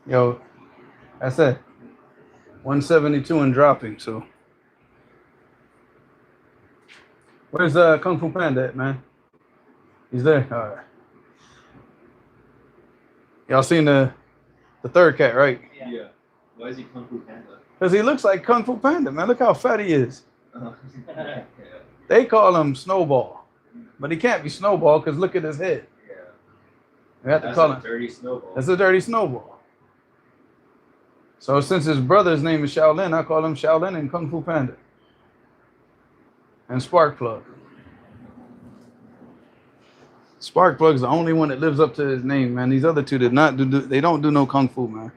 Yo, that's it. 172 and dropping. So where's Kung Fu Panda at, man? He's there. All right. Y'all seen the third cat, right? Yeah. Why is he Kung Fu Panda? Because he looks like Kung Fu Panda, man. Look how fat he is. Yeah. They call him Snowball, but he can't be Snowball because look at his head. Yeah. We have to That's call a him. dirty snowball. That's a dirty Snowball. So since his brother's name is Shaolin, I call him Shaolin and Kung Fu Panda. And Sparkplug. Sparkplug's the only one that lives up to his name, man. These other two did not do. They don't do no kung fu, man.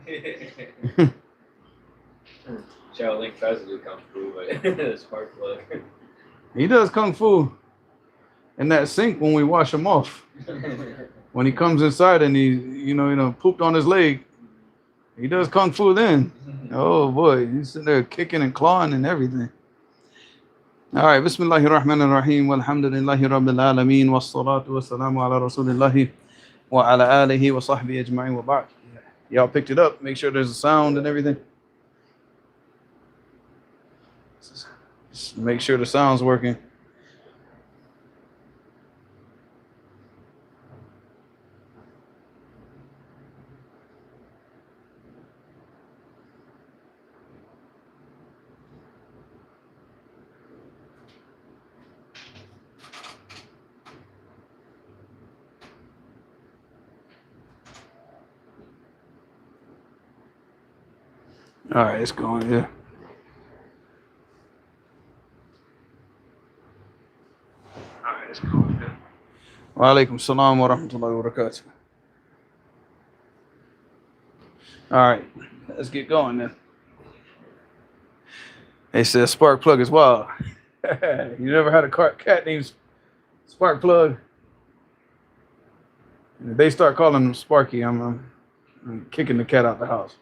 Shaolin tries to do Kung Fu, but Sparkplug. He does kung fu in that sink when we wash him off. When he comes inside and he, pooped on his leg, he does kung fu then. Oh boy, he's sitting there kicking and clawing and everything. All right, Bismillahir Rahmanir Rahim, walhamdulillahi rabbil alameen, wassalatu wassalamu ala rasulillahi wa ala alihi wa sahbihi ajma'in wa ba'd. Y'all picked it up. Make sure there's a sound and everything. Just make sure the sound's working. All right, it's going, yeah. All right, it's going, yeah. Wa alaikum salam wa rahmatullahi wa barakatuh. All right, let's get going then. They said Sparkplug is wild. You never had a cat named Sparkplug? And if they start calling him Sparky, I'm kicking the cat out the house.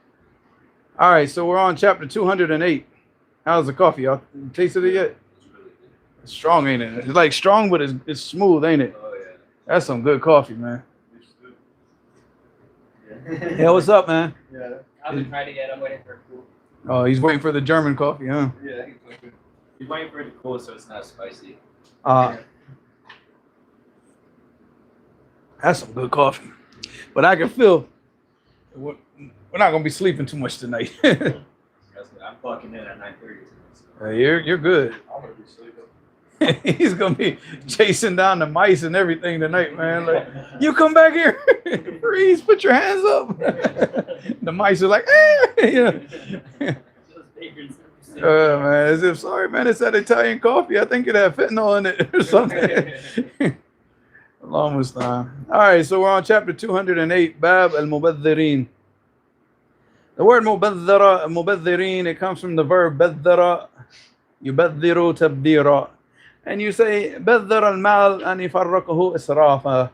All right, so we're on chapter 208. How's the coffee? Y'all tasted it yet? It's strong, ain't it? It's like strong, but it's smooth, ain't it? Oh, yeah. That's some good coffee, man. Yeah, what's up, man? Yeah. I've been trying to get. I'm waiting for it to cool. Oh, he's waiting for the German coffee, huh? Yeah, he's waiting for it to cool so it's not spicy. That's some good coffee. But I can feel we're not gonna be sleeping too much tonight. I'm clocking in at 9:30 tonight. You're good. I'm gonna be sleeping. He's gonna be chasing down the mice and everything tonight, man. Like, you come back here, freeze, put your hands up. The mice are like, man, as if, sorry, man, it's that Italian coffee. I think it had fentanyl in it or something. Almost time. All right, so we're on chapter 208, Bab al-Mubadhirin. The word mubadhirin, it comes from the verb badhara, yubadhiru tabdira. And you say, badhara al-mal an yafarraqahu israfa.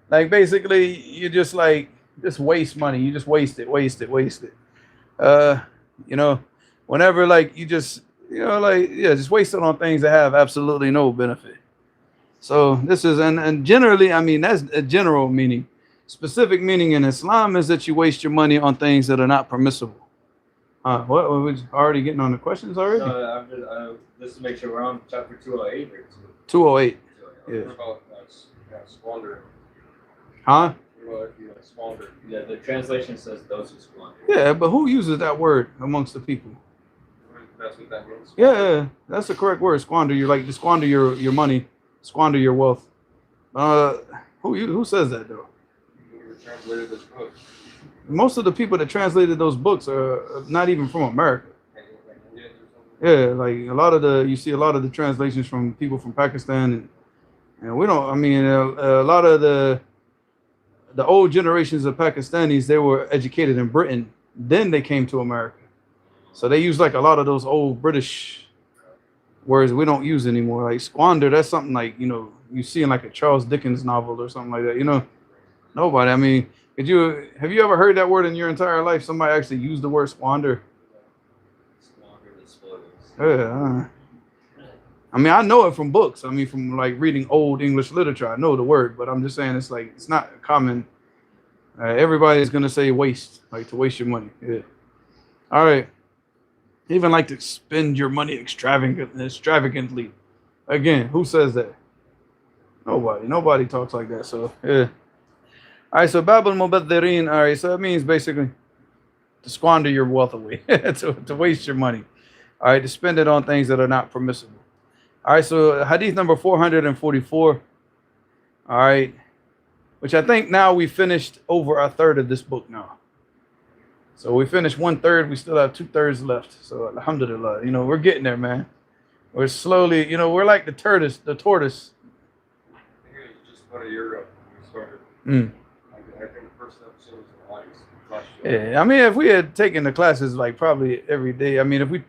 Like, basically, you just waste money. You just waste it. Whenever, like, you just, just waste it on things that have absolutely no benefit. So this is, and generally, I mean, that's a general meaning. Specific meaning in Islam is that you waste your money on things that are not permissible. What? We're already getting on the questions already? No, just to make sure we're on chapter 208 or 208. Yeah. What about squander? Huh? What about if you squander? Yeah, the translation says those who squander. Yeah, but who uses that word amongst the people? That's what that means. Yeah, that's the correct word. Squander. You're like to squander your money, squander your wealth. Who says that though? You translated this book. Most of the people that translated those books are not even from America. Yeah, like you see a lot of the translations from people from Pakistan, and we don't. I mean, a lot of the old generations of Pakistanis, they were educated in Britain. Then they came to America, so they use like a lot of those old British words we don't use anymore. Like squander, that's something like you see in like a Charles Dickens novel or something like that. Nobody. I mean, have you ever heard that word in your entire life? Somebody actually used the word squander. Yeah. I mean, I know it from books. I mean, from like reading old English literature, I know the word, but I'm just saying it's not a common Everybody's gonna say waste, like to waste your money. Yeah. All right. Even like to spend your money extravagantly. Again, who says that? Nobody. Nobody talks like that. So yeah. All right. So Babul Mubaddirin. All right. So that means basically to squander your wealth away, to waste your money. All right. To spend it on things that are not permissible. All right. So Hadith number 444. All right. Which I think now we finished over a third of this book now. So we finished 1/3. We still have 2/3 left. So alhamdulillah, we're getting there, man. We're slowly, we're like the tortoise. I think it was just about a year ago when we started. I think the first episode was in August last year. Yeah, I mean, if we had taken the classes like probably every day, I mean, if we,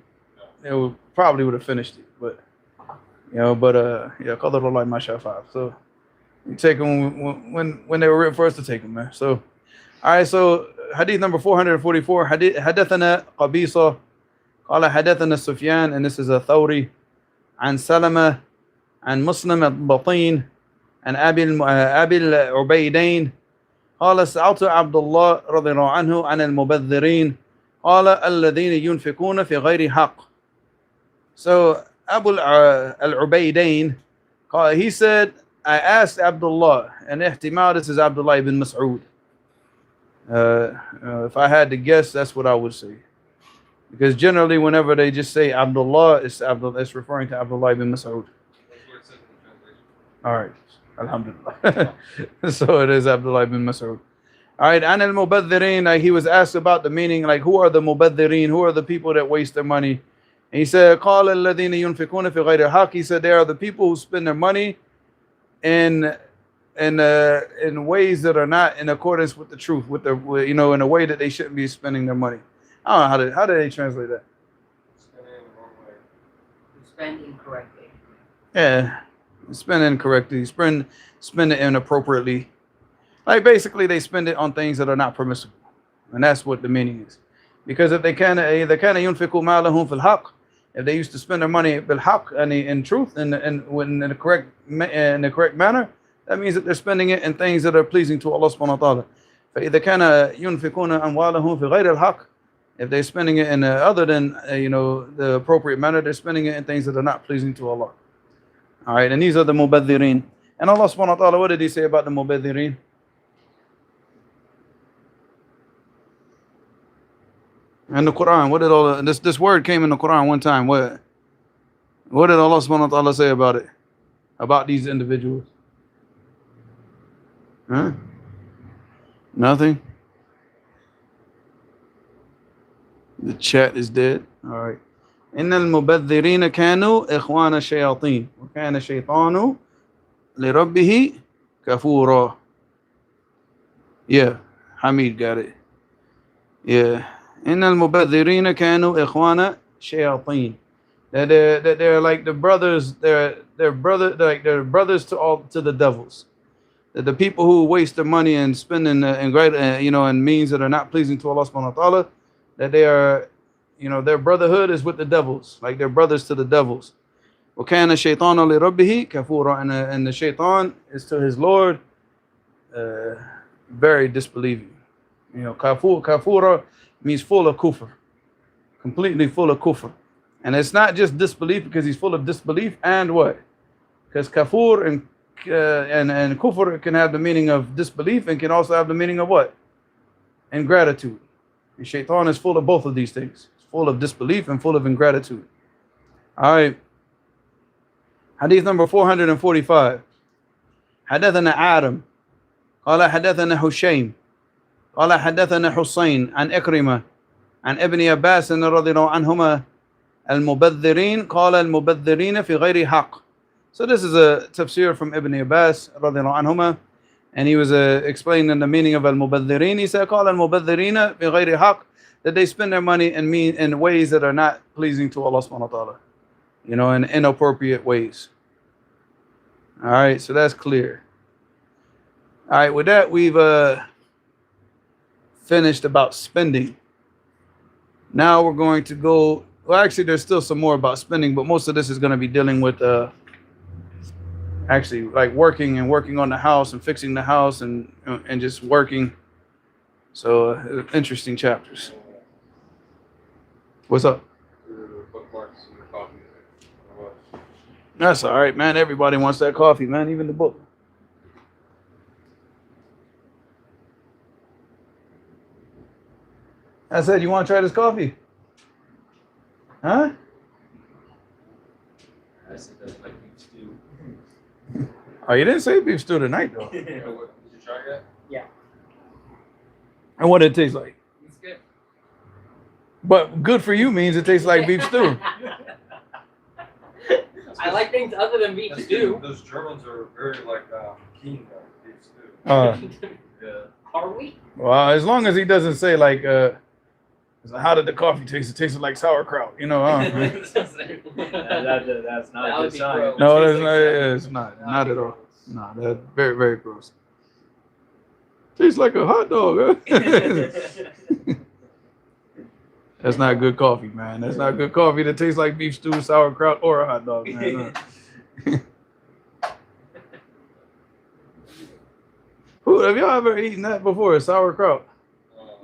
probably would have finished it. But, yeah, qadarullah ma sha fa'al. So we take them when they were written for us to take them, man. So, all right, so hadith number 444, حدثنا قبيصة قال حدثنا سفيان, and this is a Thawri, عن سلمة عن مسلم البطين عن أبي العبيدين قال سألت عبد الله رضي الله عنه عن المبذرين قال الذين ينفقون في غير حق. So Abu al-Ubaydain, he said, I asked Abdullah, and ihtimal, this is Abdullah ibn Mas'ud. If I had to guess, that's what I would say. Because generally, whenever they just say Abdullah, it's referring to Abdullah ibn Mas'ud. That's what it says in the translation. All right. Alhamdulillah. So it is Abdullah ibn Mas'ud. All right. An al-Mubaddirin, he was asked about the meaning, like who are the Mubaddirin? Who are the people that waste their money? And he said, قال الذين ينفقون في غير الحق. He said, they are the people who spend their money in ways that are not in accordance with the truth, in a way that they shouldn't be spending their money. I don't know how do they translate that? Spending in the wrong way. Spend incorrectly. Yeah, spend incorrectly, spend it inappropriately. Like basically, they spend it on things that are not permissible, and that's what the meaning is. Because if they can ينفقوا مالهم في الحق, if they used to spend their money بالحق and in truth in the correct manner, that means that they're spending it in things that are pleasing to Allah subhanahu wa ta'ala. فإذا كان ينفقون أموالهم في غير الحق, if they're spending it in other than the appropriate manner, they're spending it in things that are not pleasing to Allah. All right, and these are the mubaddirin. And Allah subhanahu wa ta'ala, what did He say about the mubaddirin? And the Quran, what did this word came in the Quran one time? What did Allah subhanahu wa ta'ala say about it? About these individuals? Huh? Nothing? The chat is dead. All right. إن المبذرين كانوا إخوان الشياطين وكان الشيطان لربه كفورا. Yeah, Hamid got it. Yeah. إن المبذرين كانوا إخوان الشياطين. That they're like the brothers. They're brothers to the devils. That the people who waste their money and spending in means that are not pleasing to Allah subhanahu wa ta'ala, that they are, their brotherhood is with the devils, like they're brothers to the devils. وَكَانَ الشَّيْطَانُ لِرَبِّهِ كَفُورًا, and the shaitan is to his Lord very disbelieving. Kafura means full of kufr, completely full of kufr. And it's not just disbelief, because he's full of disbelief and what? Because kafur and kufr can have the meaning of disbelief and can also have the meaning of what? Ingratitude. And shaitan is full of both of these things. It's full of disbelief and full of ingratitude. All right. Hadith number 445. حدثنا عارم قال حدثنا هشيم قال حدثنا حسين عن إكرمة عن ابن عباس رضي الله عنهما المبذرين قال المبذرين في غير حق. So this is a tafsir from Ibn Abbas رضي الله عنهما, and he was explaining the meaning of al-mubaddirin. He said, قال المبذرين في غير حق, that they spend their money in ways that are not pleasing to Allah subhanahu wa ta'ala, in inappropriate ways. All right, so that's clear. All right, with that, we've finished about spending. Now we're going to go, well, actually, there's still some more about spending, but most of this is going to be dealing with actually like working on the house and fixing the house and just working. So interesting chapters. What's up? Bookmarks in the coffee. That's all right, man. Everybody wants that coffee, man. Even the book. I said, you want to try this coffee? Huh? I said that's like beef stew. Oh, you didn't say beef stew tonight, though. Did you try it yet? And what it tastes like. It's good. But good for you means it tastes like beef stew. I like things other than beef That's stew. good. Those Germans are very like keen on beef stew. Yeah. Are we? Well, as long as he doesn't say like, how did the coffee taste? It tasted like sauerkraut, you know. That's not That a would good be sign. gross. No, Tastes that's like not, sauerkraut. it's not at all. No, that's very, very gross. Tastes like a hot dog. Huh? That's not good coffee, man. That's not good coffee that tastes like beef stew, sauerkraut, or a hot dog, man. No. Who have y'all ever eaten that before? Sauerkraut?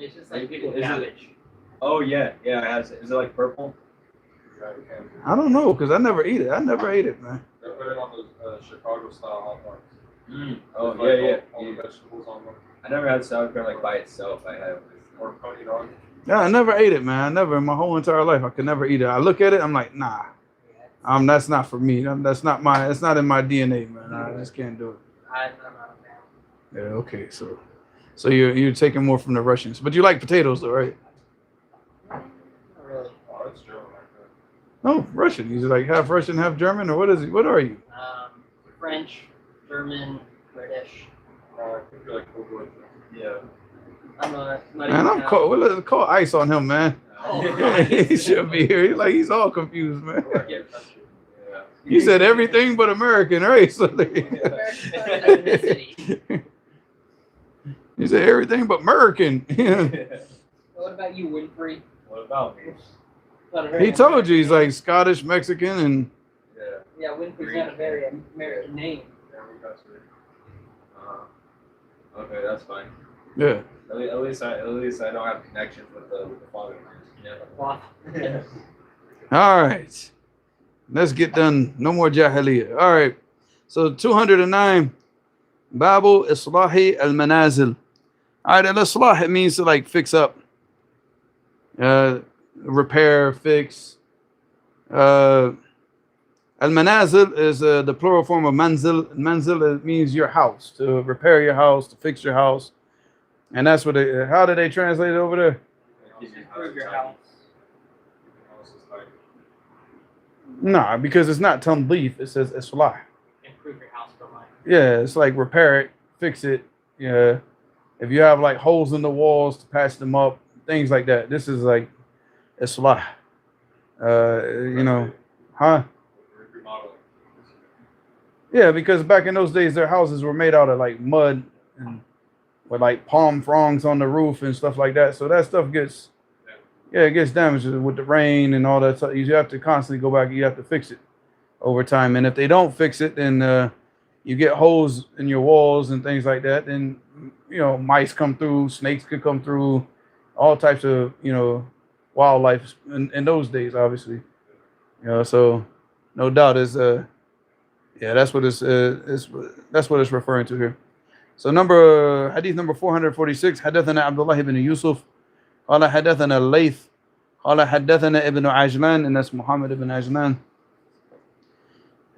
It's just like pickled Is it- cabbage. Oh yeah, yeah. It has. Is it like purple? I don't know, because I never eat it. I never ate it, man. They put it on those Chicago style hot dogs. Oh With, yeah, like, yeah. all the vegetables on them. I never had sauerkraut like by itself. I have. Or pony dog. Yeah, I never ate it, man. I never in my whole entire life. I could never eat it. I look at it, I'm like, nah. That's not for me. That's not my. It's not in my DNA, man. I just can't do it. I'm not a fan. Yeah. Okay. So you're taking more from the Russians, but you like potatoes, though, right? Not really. Oh, it's German like that. No, Russian. He's like half Russian, half German, or what is he? What are you? French, German, British. I think you're like Cobra. Yeah. I'm not Man, even I'm cold. Well, call ice on him, man. Oh, He should be here. He's all confused, man. Yeah. You said everything but American, right? So ethnicity. you said everything but American. What about you, Winfrey? What about me? Not a very He told you he's American like Scottish, Mexican, and Yeah. name. Yeah, Winfrey's not a very American name. Yeah, we got to. Okay, that's fine. yeah. At least I don't have connections with the father. Yeah. Wow. All right. Let's get done. No more Jahiliyyah. All right. So 209. Babu Islahi al-Manazil. All right. Al-Islah, it means to like fix up. Repair, fix. Al-Manazil is the plural form of manzil. Manzil it means your house. To repair your house, to fix your house. And that's what how did they translate it over there? Improve your house. Nah, because it's not tandeef. It says Islah. Improve your house for life. Yeah, it's like repair it, fix it. Yeah. If you have like holes in the walls to patch them up, things like that. This is like Islah. You know, huh? Yeah, because back in those days, their houses were made out of like mud and with like palm fronds on the roof and stuff like that. So that stuff gets, it gets damaged with the rain and all that stuff. You have to constantly go back. You have to fix it over time. And if they don't fix it, then you get holes in your walls and things like that. Then, you know, mice come through, snakes could come through, all types of, you know, wildlife in those days, obviously. You know, so no doubt is yeah, that's what that's what it's referring to here. So hadith number 446, حدثنا عبد الله بن يوسف قال حدثنا الليث قال حدثنا ابن عجلان, and that's Muhammad ibn Ajlan,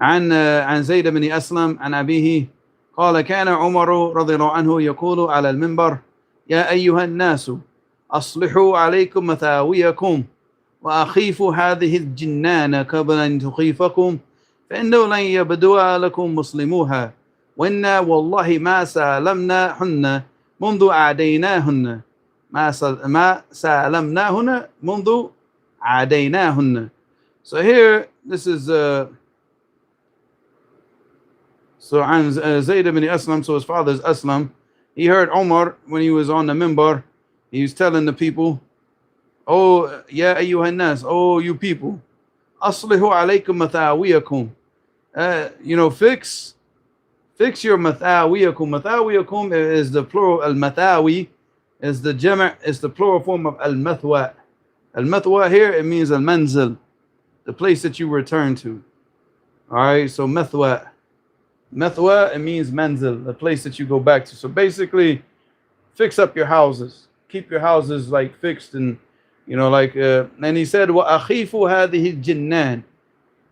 عن زيد بن أسلم عن أبيه قال كان عمر رضي الله عنه يقول على المنبر يا أيها الناس أصلحوا عليكم مثاويكم وأخيفوا هذه الجنان قبل أن تخيفكم فإنه لن يبدوا لكم مسلموها وإنا والله ما سالمناهن منذ عاديناهن ما سالمناهن منذ عاديناهن. So here, this is so عن زيد بن أسلم, so his father is Aslam. He heard Omar when he was on the minbar. He was telling the people, oh, ya ayyuhan nas, oh, you people, aslihu alaykum mathawiyakum. You know, fix your mathawiyakum. Mathawiyakum is the plural al-mathawi, is the jama', is the plural form of al-mathwa. Al-mathwa here, it means al-manzil, the place that you return to. All right, so mathwa. Mathwa, it means manzil, the place that you go back to. So basically, fix up your houses. Keep your houses like fixed and, you know, like, and he said, وَأَخِيفُ هَذِهِ الْجِنَّانِ.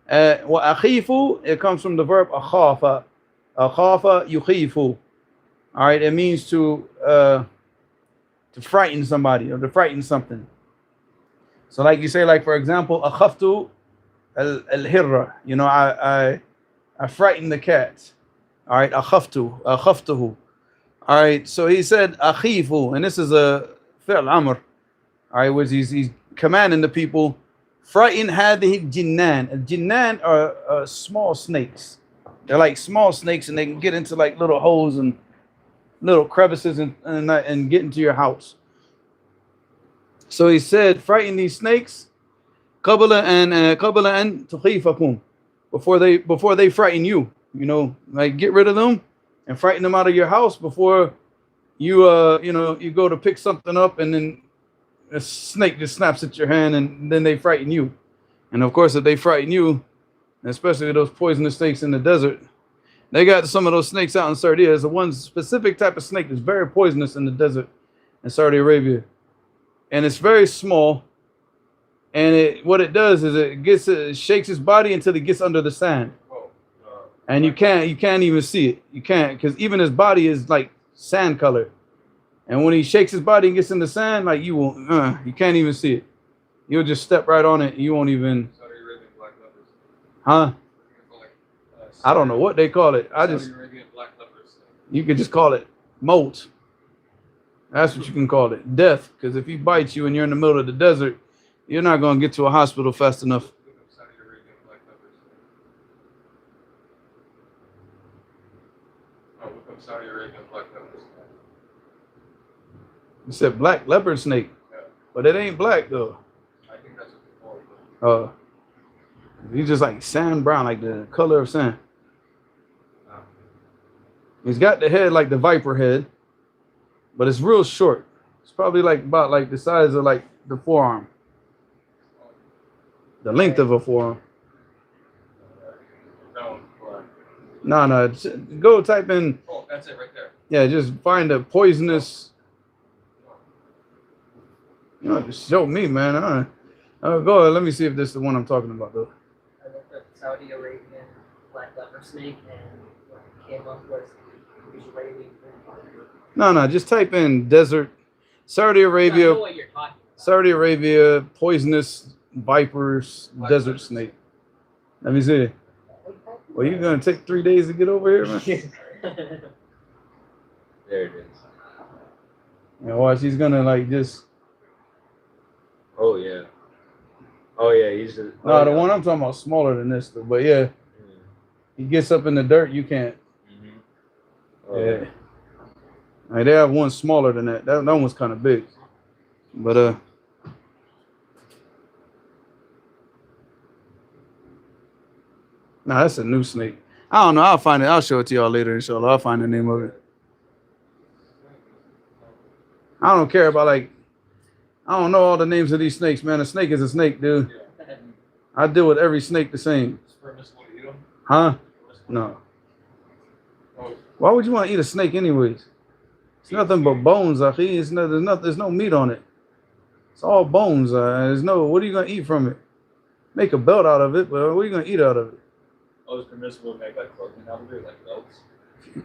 وَأَخِيفُ, it comes from the verb أَخَافَ. أَخَافَ يُخِيفُ. All right, it means to frighten somebody or to frighten something. So like you say, like for example, أَخَفْتُ الْهِرَّةِ. You know, I frightened the cats. All right, أَخَفْتُهُ. All right, so he said أَخِيفُ, and this is a fi'l amr. All right, which he's commanding the people, frighten هذه الجنان. Jinnan are small snakes. They're like small snakes, and they can get into like little holes and little crevices and get into your house. So he said, frighten these snakes, قبل أن تخيفكم, before they frighten you. You know, like get rid of them and frighten them out of your house before you you go to pick something up and then a snake just snaps at your hand and then they frighten you. And of course, if they frighten you, especially those poisonous snakes in the desert, they got some of those snakes out in Saudi Arabia. There's one specific type of snake that's very poisonous in the desert in Saudi Arabia, and it's very small. And what it does is it shakes its body until it gets under the sand, and you can't even see it. You can't, because even his body is like sand color. And when he shakes his body and gets in the sand, like you can't even see it. You'll just step right on it. And you won't even. Saudi Arabian black lepers. Huh? I don't know what they call it. Saudi Arabian black lepers. You could just call it molt. That's what you can call it. Death. Because if he bites you and you're in the middle of the desert, you're not going to get to a hospital fast enough. Saudi Arabian black lepers. Oh, look up Saudi Arabian black lepers. You said black leopard snake, Yeah. but it ain't black though. I think that's what they call it. He's just like sand brown, like the color of sand. He's got the head like the viper head, but it's real short. It's probably like about like the size of like the forearm, the length of a forearm. No, go type in. Oh, that's it right there. Yeah, just find a poisonous. You know, just show me, man. Go ahead. Let me see if this is the one I'm talking about, though. I looked up Saudi Arabian black leopard snake, and what came up was Israeli. No, just type in desert, Saudi I know Arabia, what you're talking about. Saudi Arabia, poisonous vipers, Black desert leopards. snake. Let me see. Well, you're gonna take 3 days to get over here, man. There it is. Yeah, watch. He's gonna like just. Oh yeah. Oh yeah. He's just. No, the one I'm talking about smaller than this, though. But yeah, he gets up in the dirt. You can't. Mm-hmm. Oh, Yeah. Like, they have one smaller than that. That one's kind of big. But nah, that's a new snake. I don't know. I'll find it. I'll show it to y'all later, inshallah. I'll find the name of it. I don't care about like. I don't know all the names of these snakes, man. A snake is a snake, dude. I deal with every snake the same. It's permissible to eat them? Huh? No. Oh, Why would you want to eat a snake anyways? It's nothing but bones, akhi. There's no meat on it. It's all bones. There's no. What are you gonna eat from it? Make a belt out of it, but what are you gonna eat out of it? Oh, it's permissible to make like clothing out of it, like belts.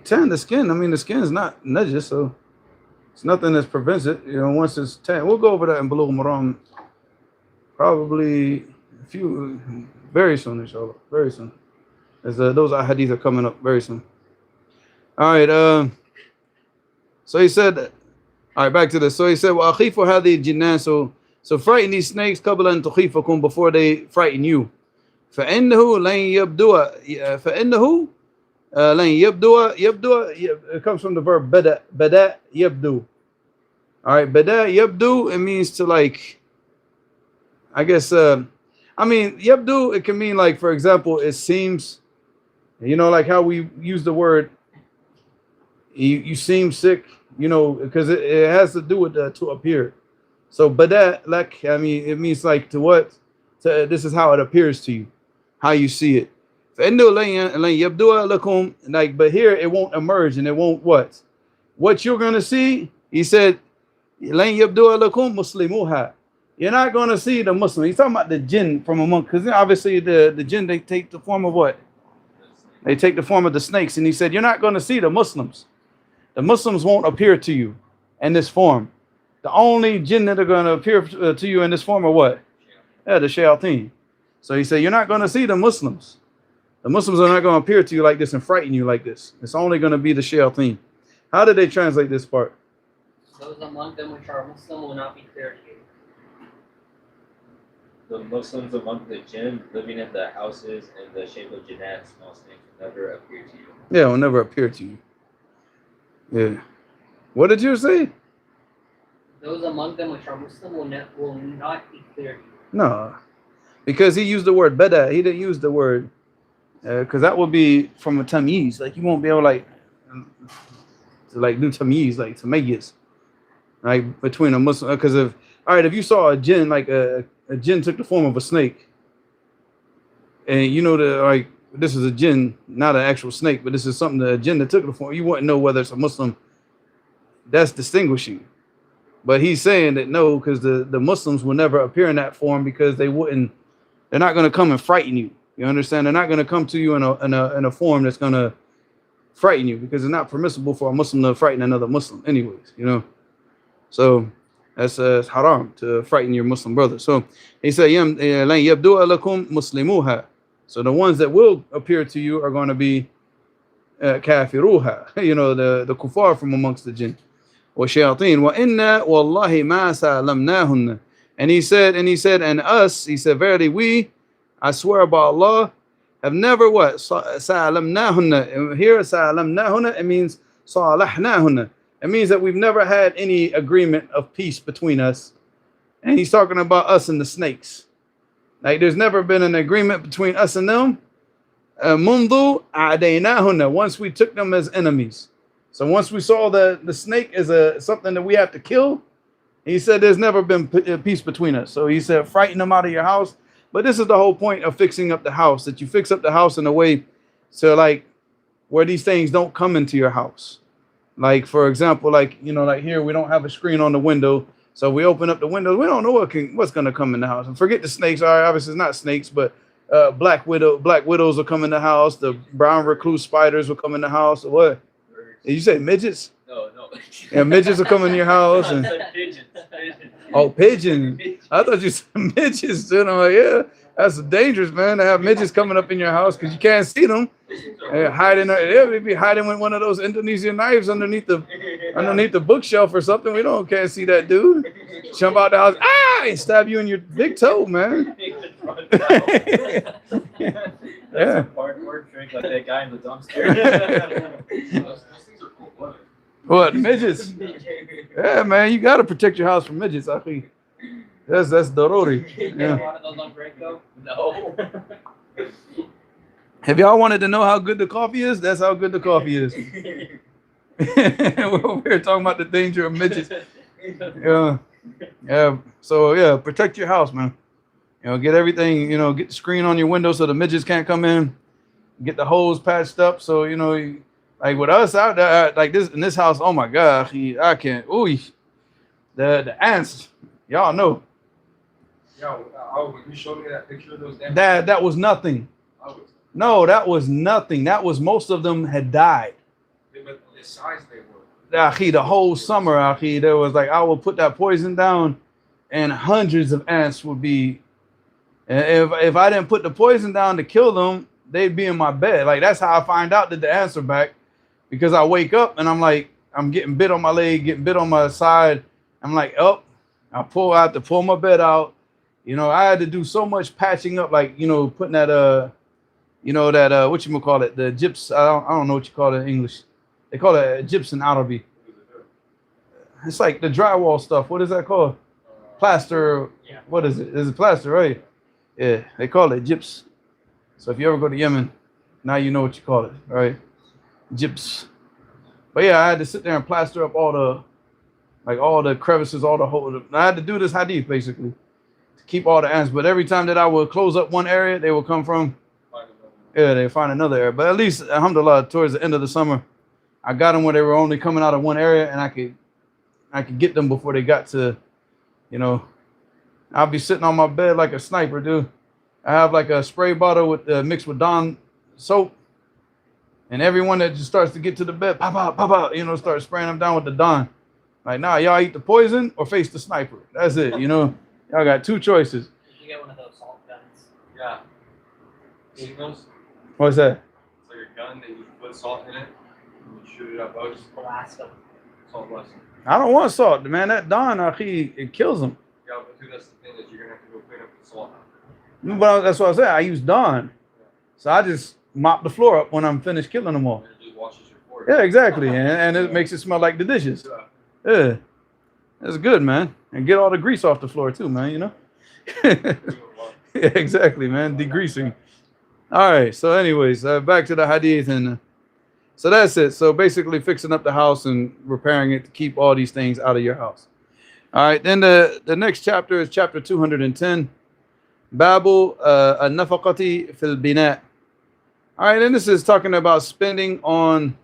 Tan the skin. I mean, the skin is not najis, so it's nothing that prevents it. You know, once it's tan, we'll go over that in Bulugh Maram. Probably very soon, inshallah. Very soon. As those hadith are coming up very soon. All right. So he said, all right, back to this. So he said, وَأَخِيفُ هَذِهِ الْجِنَّانِ. So frighten these snakes قبل أن تخيفكم, before they frighten you. فإنه لن يبدو. It comes from the verb بدا يبدو. All right, بدا يبدو. It means to like. I guess. I mean, يبدو. It can mean like, for example, it seems. You know, like how we use the word. You seem sick. you know, because it has to do with to appear. So bada lak, I mean, it means like to what? To, this is how it appears to you, how you see it. فإنه لن يبدو لكم, like, but here it won't emerge and it won't what? What you're gonna see, he said, لن يبدو لكم مسلموها. You're not gonna see the Muslim. He's talking about the jinn from among, because obviously the jinn, they take the form of what? They take the form of the snakes. And he said, you're not gonna see the Muslims. The Muslims won't appear to you in this form. The only jinn that are gonna appear to you in this form are what? Yeah, the shayateen. So he said, you're not gonna see the Muslims. The Muslims are not going to appear to you like this and frighten you like this. It's only going to be the shayateen. How did they translate this part? Those among them which are Muslim will not be clear to you. The Muslims among the jinn living in the houses in the shape of jinnat, small snakes, will never appear to you. Yeah, it will never appear to you. Yeah. What did you say? Those among them which are Muslim will not be clear to you. No. Because he used the word bada. He didn't use the word. Because that would be from a tamyiz. Like, you won't be able to do tamyiz, like tamayyiz. Like, between a Muslim. Because if you saw a jinn, like a jinn took the form of a snake. And you know that, like, this is a jinn, not an actual snake, but this is something that a jinn that took the form. You wouldn't know whether it's a Muslim. That's distinguishing. But he's saying that no, because the Muslims will never appear in that form because they're not going to come and frighten you. You understand? They're not going to come to you in a form that's going to frighten you, because it's not permissible for a Muslim to frighten another Muslim anyways, you know. So that's haram to frighten your Muslim brother. So he said, so the ones that will appear to you are going to be kafiruha, you know, the kuffar from amongst the jinn. وَشَيَاطِينَ وَإِنَّا وَاللَّهِ مَا سَأَلَمْنَاهُنَّ. And he said, and us, he said, verily we, I swear by Allah, have never what? Sa'alamnahunna. Here, sa'alamnahunna, it means sa'alahnahunna. It means that we've never had any agreement of peace between us. And he's talking about us and the snakes. Like, there's never been an agreement between us and them. Mundu a'daynahunna. Once we took them as enemies. So once we saw the snake as something that we have to kill, he said there's never been peace between us. So he said, frighten them out of your house. But this is the whole point of fixing up the house, that you fix up the house in a way so, like, where these things don't come into your house. Like, for example, like, you know, like here, we don't have a screen on the window. So we open up the windows. We don't know what's going to come in the house. And forget the snakes. All right, obviously it's not snakes, but black widows will come in the house. The brown recluse spiders will come in the house. Or what? You say midgets? No. Yeah, midgets will come in your house. And, Pigeons. oh, pigeon. I thought you said midgets. And I'm like, yeah, that's dangerous, man, to have midgets coming up in your house because you can't see them. Hiding, they'll be hiding with one of those Indonesian knives underneath the bookshelf or something. We can't see that dude. Jump out the house, and stab you in your big toe, man. Yeah. Hard drink like that guy in the dumpster. What, midgets? Yeah, man, you gotta protect your house from midgets. I think that's dorori. Yeah. One of those on Graco? No. Have y'all wanted to know how good the coffee is? That's how good the coffee is. We're over here talking about the danger of midgets. Yeah. So yeah, protect your house, man. You know, get everything. You know, get the screen on your window so the midgets can't come in. Get the hose patched up so you know. Like with us out there, like this in this house, oh my God, I can't. Ooh, the ants, y'all know. Yo, when you showed me that picture of those damn. That was nothing. No, that was nothing. That was, most of them had died. But the size they were. The whole summer, there was like, I would put that poison down, and hundreds of ants would be. If I didn't put the poison down to kill them, they'd be in my bed. Like, that's how I find out that the ants are back. Because I wake up and I'm like, I'm getting bit on my leg, getting bit on my side. I'm like, I have to pull my bed out. You know, I had to do so much patching up, like, you know, putting that, what you call it, the gyps. I don't know what you call it in English. They call it gypsum Arabic. It's like the drywall stuff. What is that called? Plaster. Yeah. What is it? Is it plaster, right? Yeah, they call it gyps. So if you ever go to Yemen, now you know what you call it, right? Gyps. But yeah, I had to sit there and plaster up all the crevices, all the holes. I had to do this hadith basically to keep all the ants. But every time that I would close up one area, they would come from, yeah, they find another area. But at least, alhamdulillah, towards the end of the summer, I got them where they were only coming out of one area, and I could get them before they got to, you know, I'll be sitting on my bed like a sniper, dude. I have like a spray bottle with mixed with Dawn soap, and everyone that just starts to get to the bed, pop out, you know, start spraying them down with the Dawn. Like, nah, y'all eat the poison or face the sniper. That's it, you know. Y'all got two choices. Did you get one of those salt guns? Yeah. See those? What's that? It's like a gun that you put salt in it and you shoot it up. Oh, just Blast them. salt blessing. I don't want salt, man. That Dawn, it kills them. Yeah, but dude, that's the thing is you're gonna have to go clean up the salt. But that's what I said. I use Dawn, so I just mop the floor up when I'm finished killing them all. And it just washes your floor. Yeah, exactly, and it makes it smell like the dishes. Yeah. Yeah, that's good, man. And get all the grease off the floor too, man. You know. Yeah, exactly, man. Degreasing. All right. So, anyways, back to the hadith, and so that's it. So basically, fixing up the house and repairing it to keep all these things out of your house. All right. Then the next chapter is chapter 210. Babu an-nafaqati fil bina. All right, and this is talking about spending on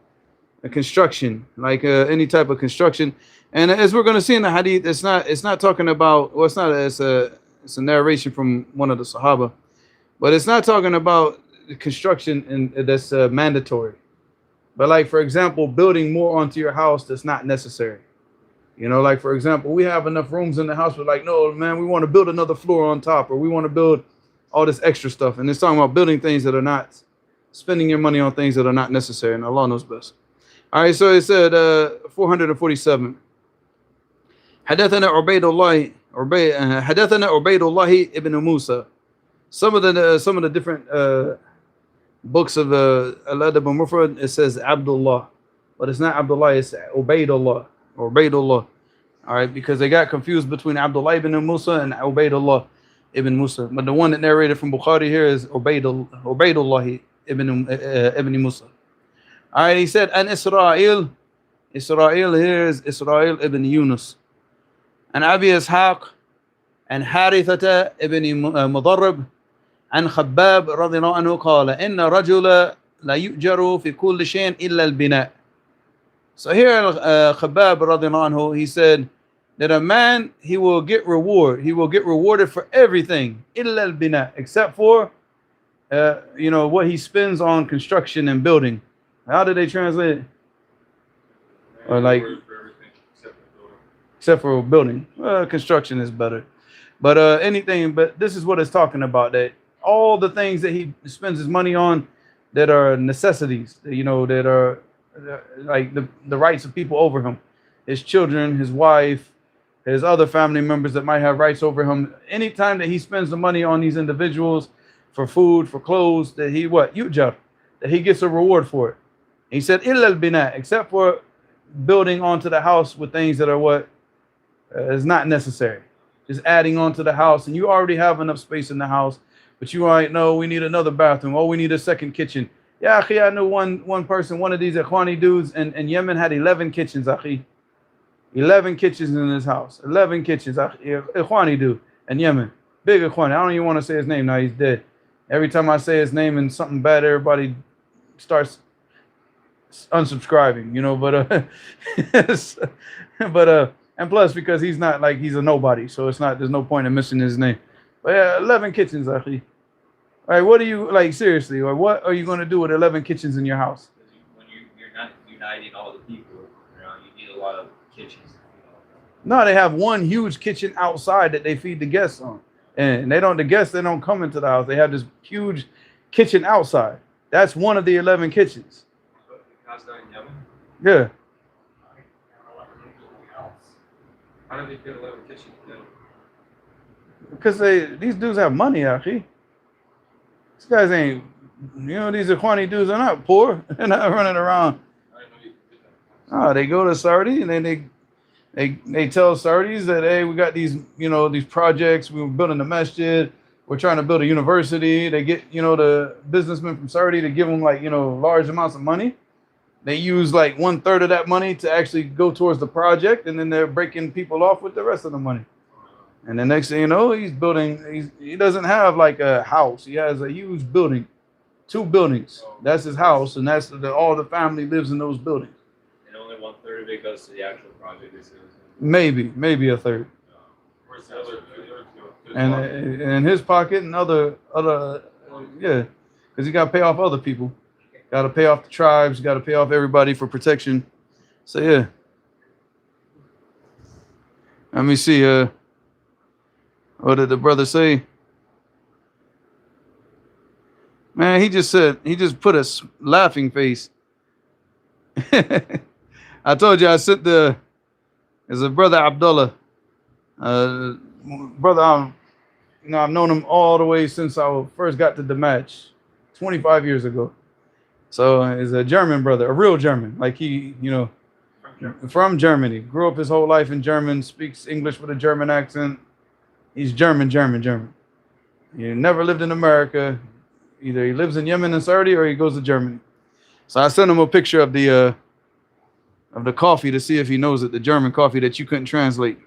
a construction, like any type of construction. And as we're going to see in the hadith, it's not talking about, well, it's a narration from one of the Sahaba, but it's not talking about construction that's mandatory. But like, for example, building more onto your house that's not necessary. You know, like, for example, we have enough rooms in the house. We're like, no, man, we want to build another floor on top, or we want to build all this extra stuff. And it's talking about building things that are not, spending your money on things that are not necessary. And Allah knows best. All right, so it said 447. حدثنا عبيد الله ibn Musa. Some of the different books of Al-Adab Mufrad, it says Abdullah, but it's not Abdullah, it's Ubaydullah or Ubaydullah. All right, because they got confused between Abdullah ibn Musa and Ubaydullah ibn Musa. But the one that narrated from Bukhari here is Ubaydullah ibn Musa. All right, he said, and Israel here is Israel ibn Yunus. And Abi Ishaq and Harithata ibn Mudarrib and Khabbab رضي الله عنه قال إن رجل لا يؤجر في كل شيء إلا البناء. So here Khabbab رضي الله عنه, he said that a man, he will get rewarded for everything إلا البناء, except for what he spends on construction and building. How did they translate it? Or like, except for building. Construction is better. But anything, but this is what it's talking about, that all the things that he spends his money on that are necessities, that are like the rights of people over him, his children, his wife, his other family members that might have rights over him. Anytime that he spends the money on these individuals for food, for clothes, that he yujar, that he gets a reward for it. He said, illa al-bina, except for building onto the house with things that are is not necessary. Just adding on to the house, and you already have enough space in the house, but you might know we need another bathroom. Oh, we need a second kitchen. Yeah, akhi, I knew one person, one of these Ikhwani dudes in Yemen had 11 kitchens, akhi. 11 kitchens in his house. 11 kitchens, akhi. Ikhwani dude in Yemen. Big Ikhwani. I don't even want to say his name now, he's dead. Every time I say his name and something bad, everybody starts unsubscribing, but and plus because he's not like, he's a nobody, so there's no point in mentioning his name. But yeah, 11 kitchens, akhi. All right, what do you, like, seriously, or what are you going to do with 11 kitchens in your house? When you're not uniting all the people, you need a lot of kitchens. No, they have one huge kitchen outside that they feed the guests on, and the guests don't come into the house. They have this huge kitchen outside. That's one of the 11 kitchens. Yeah. How do they get 11 kitchens? Because these dudes have money, akhi. These guys ain't, these Ikhwani dudes are not poor. They're not running around. Oh, they go to Saudi and then they tell Saudis that, hey, we got these, these projects. We were building a masjid. We're trying to build a university. They get, the businessmen from Saudi to give them, like, large amounts of money. they use like 1/3 of that money to actually go towards the project, and then they're breaking people off with the rest of the money. And the next thing you know, he's building. He doesn't have like a house. He has a huge building, 2 buildings. That's his house, and that's all the family lives in those buildings. And only 1/3 of it goes to the actual project. Maybe a third. Where's the other 2/3 go? And in his pocket and other yeah, because he got to pay off other people. Got to pay off the tribes. Got to pay off everybody for protection. So yeah. Let me see. What did the brother say? Man, he just put a laughing face. I told you I sent there's a brother Abdullah. Brother, I've known him all the way since I first got to the match 25 years ago. So he's a German brother, a real German. Like he, from Germany. Grew up his whole life in German, speaks English with a German accent. He's German. He never lived in America. Either he lives in Yemen and Saudi or he goes to Germany. So I sent him a picture of the coffee to see if he knows it, the German coffee that you couldn't translate.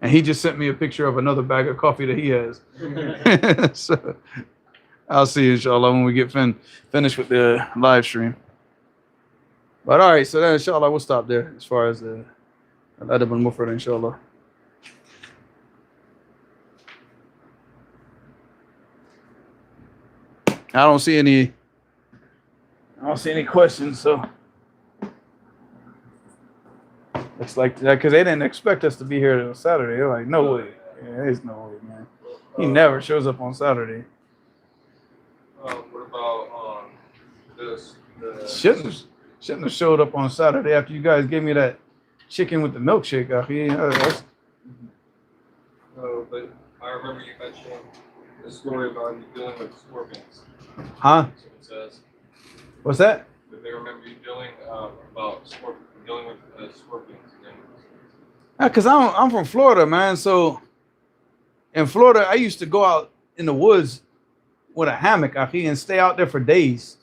And he just sent me a picture of another bag of coffee that he has. So I'll see, inshallah, when we get finished with the live stream. But all right, so then, inshallah, we'll stop there as far as the Adab and Mufrad, inshallah. I don't see any questions, so looks like that because they didn't expect us to be here on Saturday. They're like, no way. Yeah, there's no way, man. He never shows up on Saturday. What about this? Shouldn't have showed up on Saturday after you guys gave me that chicken with the milkshake. But I remember you mentioning the story about you dealing with scorpions. Huh? So it says. What's that? But they remember you dealing dealing with scorpions. Because I'm from Florida, man. So in Florida, I used to go out in the woods with a hammock, and stay out there for days.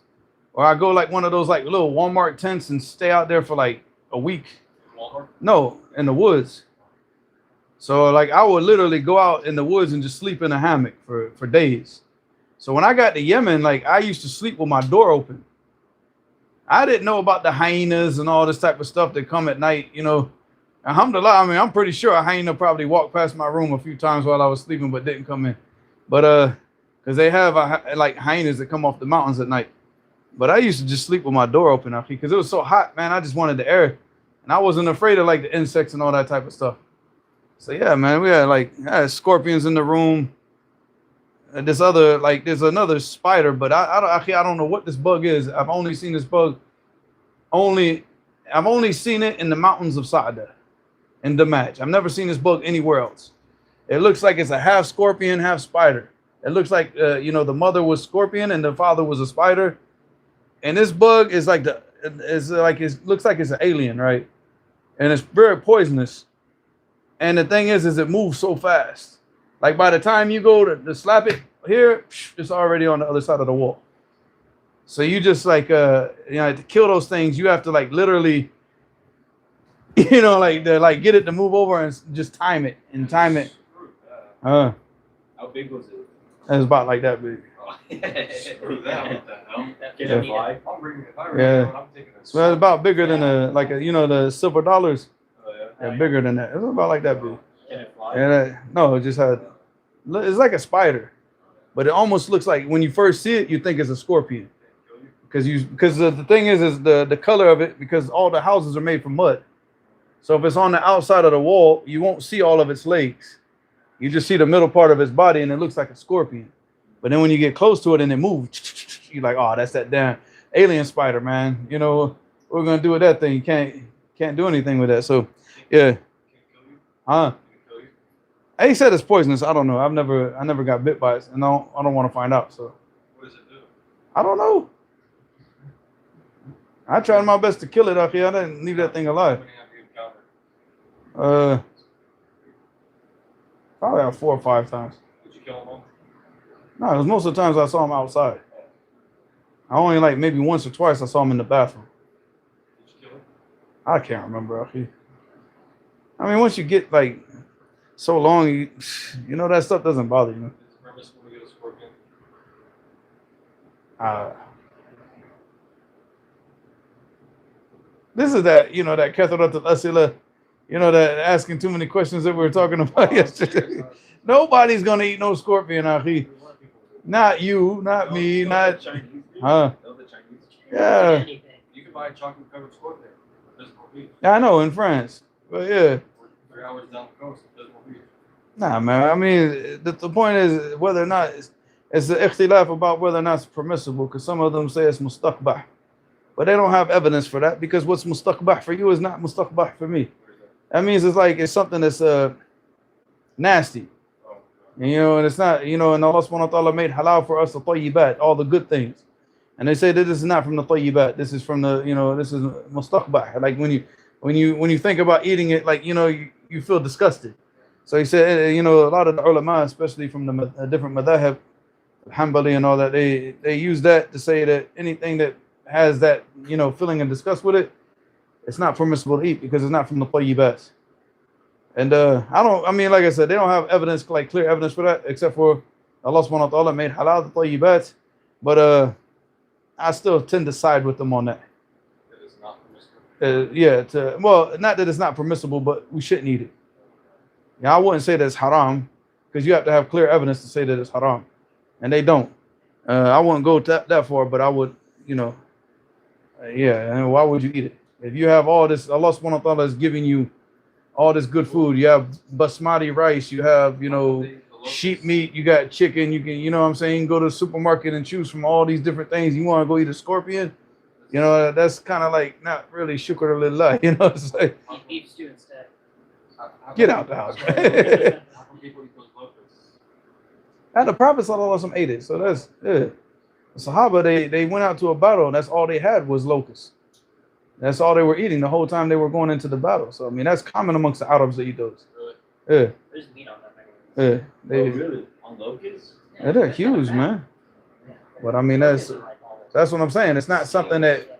Or I go like one of those like little Walmart tents and stay out there for like a week. Walmart? No, in the woods. So like I would literally go out in the woods and just sleep in a hammock for days. So when I got to Yemen, like I used to sleep with my door open. I didn't know about the hyenas and all this type of stuff that come at night, Alhamdulillah, I mean, I'm pretty sure a hyena probably walked past my room a few times while I was sleeping, but didn't come in. But because they have like hyenas that come off the mountains at night. But I used to just sleep with my door open, because it was so hot, man. I just wanted the air, and I wasn't afraid of like the insects and all that type of stuff. So yeah, man, we had scorpions in the room. There's another spider, but I don't know what this bug is. I've only seen this bug. I've only seen it in the mountains of Saada, in the match. I've never seen this bug anywhere else. It looks like it's a half scorpion, half spider. It looks like the mother was scorpion and the father was a spider. And this bug is it looks like it's an alien, right? And it's very poisonous. And the thing is it moves so fast. Like by the time you go to slap it here, it's already on the other side of the wall. So you just to kill those things, you have to like literally, get it to move over and just time it. How big was it? It's about like that big. Screw that, what the hell? Can it fly? I'll bring it. Yeah. I'm taking it. So it's about bigger than the silver dollars. Oh, yeah. They're bigger than that. It's about like that big. Can it fly? And no, it just it's like a spider, but it almost looks like when you first see it, you think it's a scorpion, because the thing is the color of it, because all the houses are made from mud. So if it's on the outside of the wall, you won't see all of its legs. You just see the middle part of its body, and it looks like a scorpion. But then when you get close to it and it moves, you're like, oh, that's that damn alien spider, man. What we're gonna do with that thing? You can't do anything with that. So yeah. Huh? He said it's poisonous. I don't know. I never got bit by it, and I don't want to find out. So What does it do? I don't know. I tried my best to kill it out here. I didn't leave that thing How alive. many have you encountered? Probably about 4 or 5 times. Did you kill them all? No, it was most of the times I saw him outside. I only like maybe once or twice I saw him in the bathroom. Did you kill it? I can't remember. Akhi. I mean, once you get like so long, you know that stuff doesn't bother you. Is it permissible to get a scorpion? This is that, you know, that kathrat al-asila, you know, that asking too many questions that we were talking about yesterday. Nobody's gonna eat no scorpion, Akhi. Not you, not me, not Chinese. huh? No, the Chinese. Yeah. Anything. You can buy a chocolate covered scorpion. Invisible beach. Yeah, I know in France, but yeah. We're 3 hours down the coast. Invisible beach. Nah, man. I mean, the point is whether or not it's the ikhtilaf about whether or not it's permissible, because some of them say it's mustaqbah, but they don't have evidence for that, because what's mustaqbah for you is not mustaqbah for me. What is that? That means it's like it's something that's nasty, Oh, you know, and it's not, you know, and Allah subhanahu wa ta'ala made halal for us the tayyibat, all the good things, and they say that this is not from the tayyibat, this is from the, you know, this is mustaqbah. Like when you think about eating it, like, you know, you feel disgusted. So he said, you know, a lot of the ulama, especially from the different madhahib, Hanbali and all that, they use that to say that anything that has that, you know, feeling of disgust with it, it's not permissible to eat because it's not from the tayyibat. And I mean, like I said, they don't have evidence, like clear evidence for that, except for Allah subhanahu wa ta'ala made halal the tayyibat. But I still tend to side with them on that. it is not permissible. Well, not that it's not permissible, but we shouldn't eat it. Yeah, I wouldn't say that it's haram, because you have to have clear evidence to say that it's haram, and they don't. I wouldn't go that far, but I would, you know, yeah. And why would you eat it if you have all this? Allah subhanahu wa ta'ala is giving you all this good food. You have basmati rice, you have, you know, sheep meat, you got chicken. You can, you know what I'm saying, go to the supermarket and choose from all these different things. You want to go eat a scorpion? You know, that's kind of like not really shukr lillah. You know, it's like Eat beef stew instead. get out the house. How come people eat those locusts? And the Prophet sallallahu alaihi wasallam ate it, so that's yeah. The Sahaba, they went out to a battle, and that's all they had was locusts. That's all they were eating the whole time they were going into the battle. So I mean, that's common amongst the Arabs to eat those. Really? Yeah, There's meat on them. yeah. Oh, They, really? On locusts? yeah, they're huge, man. But I mean, that's what I'm saying. It's not something that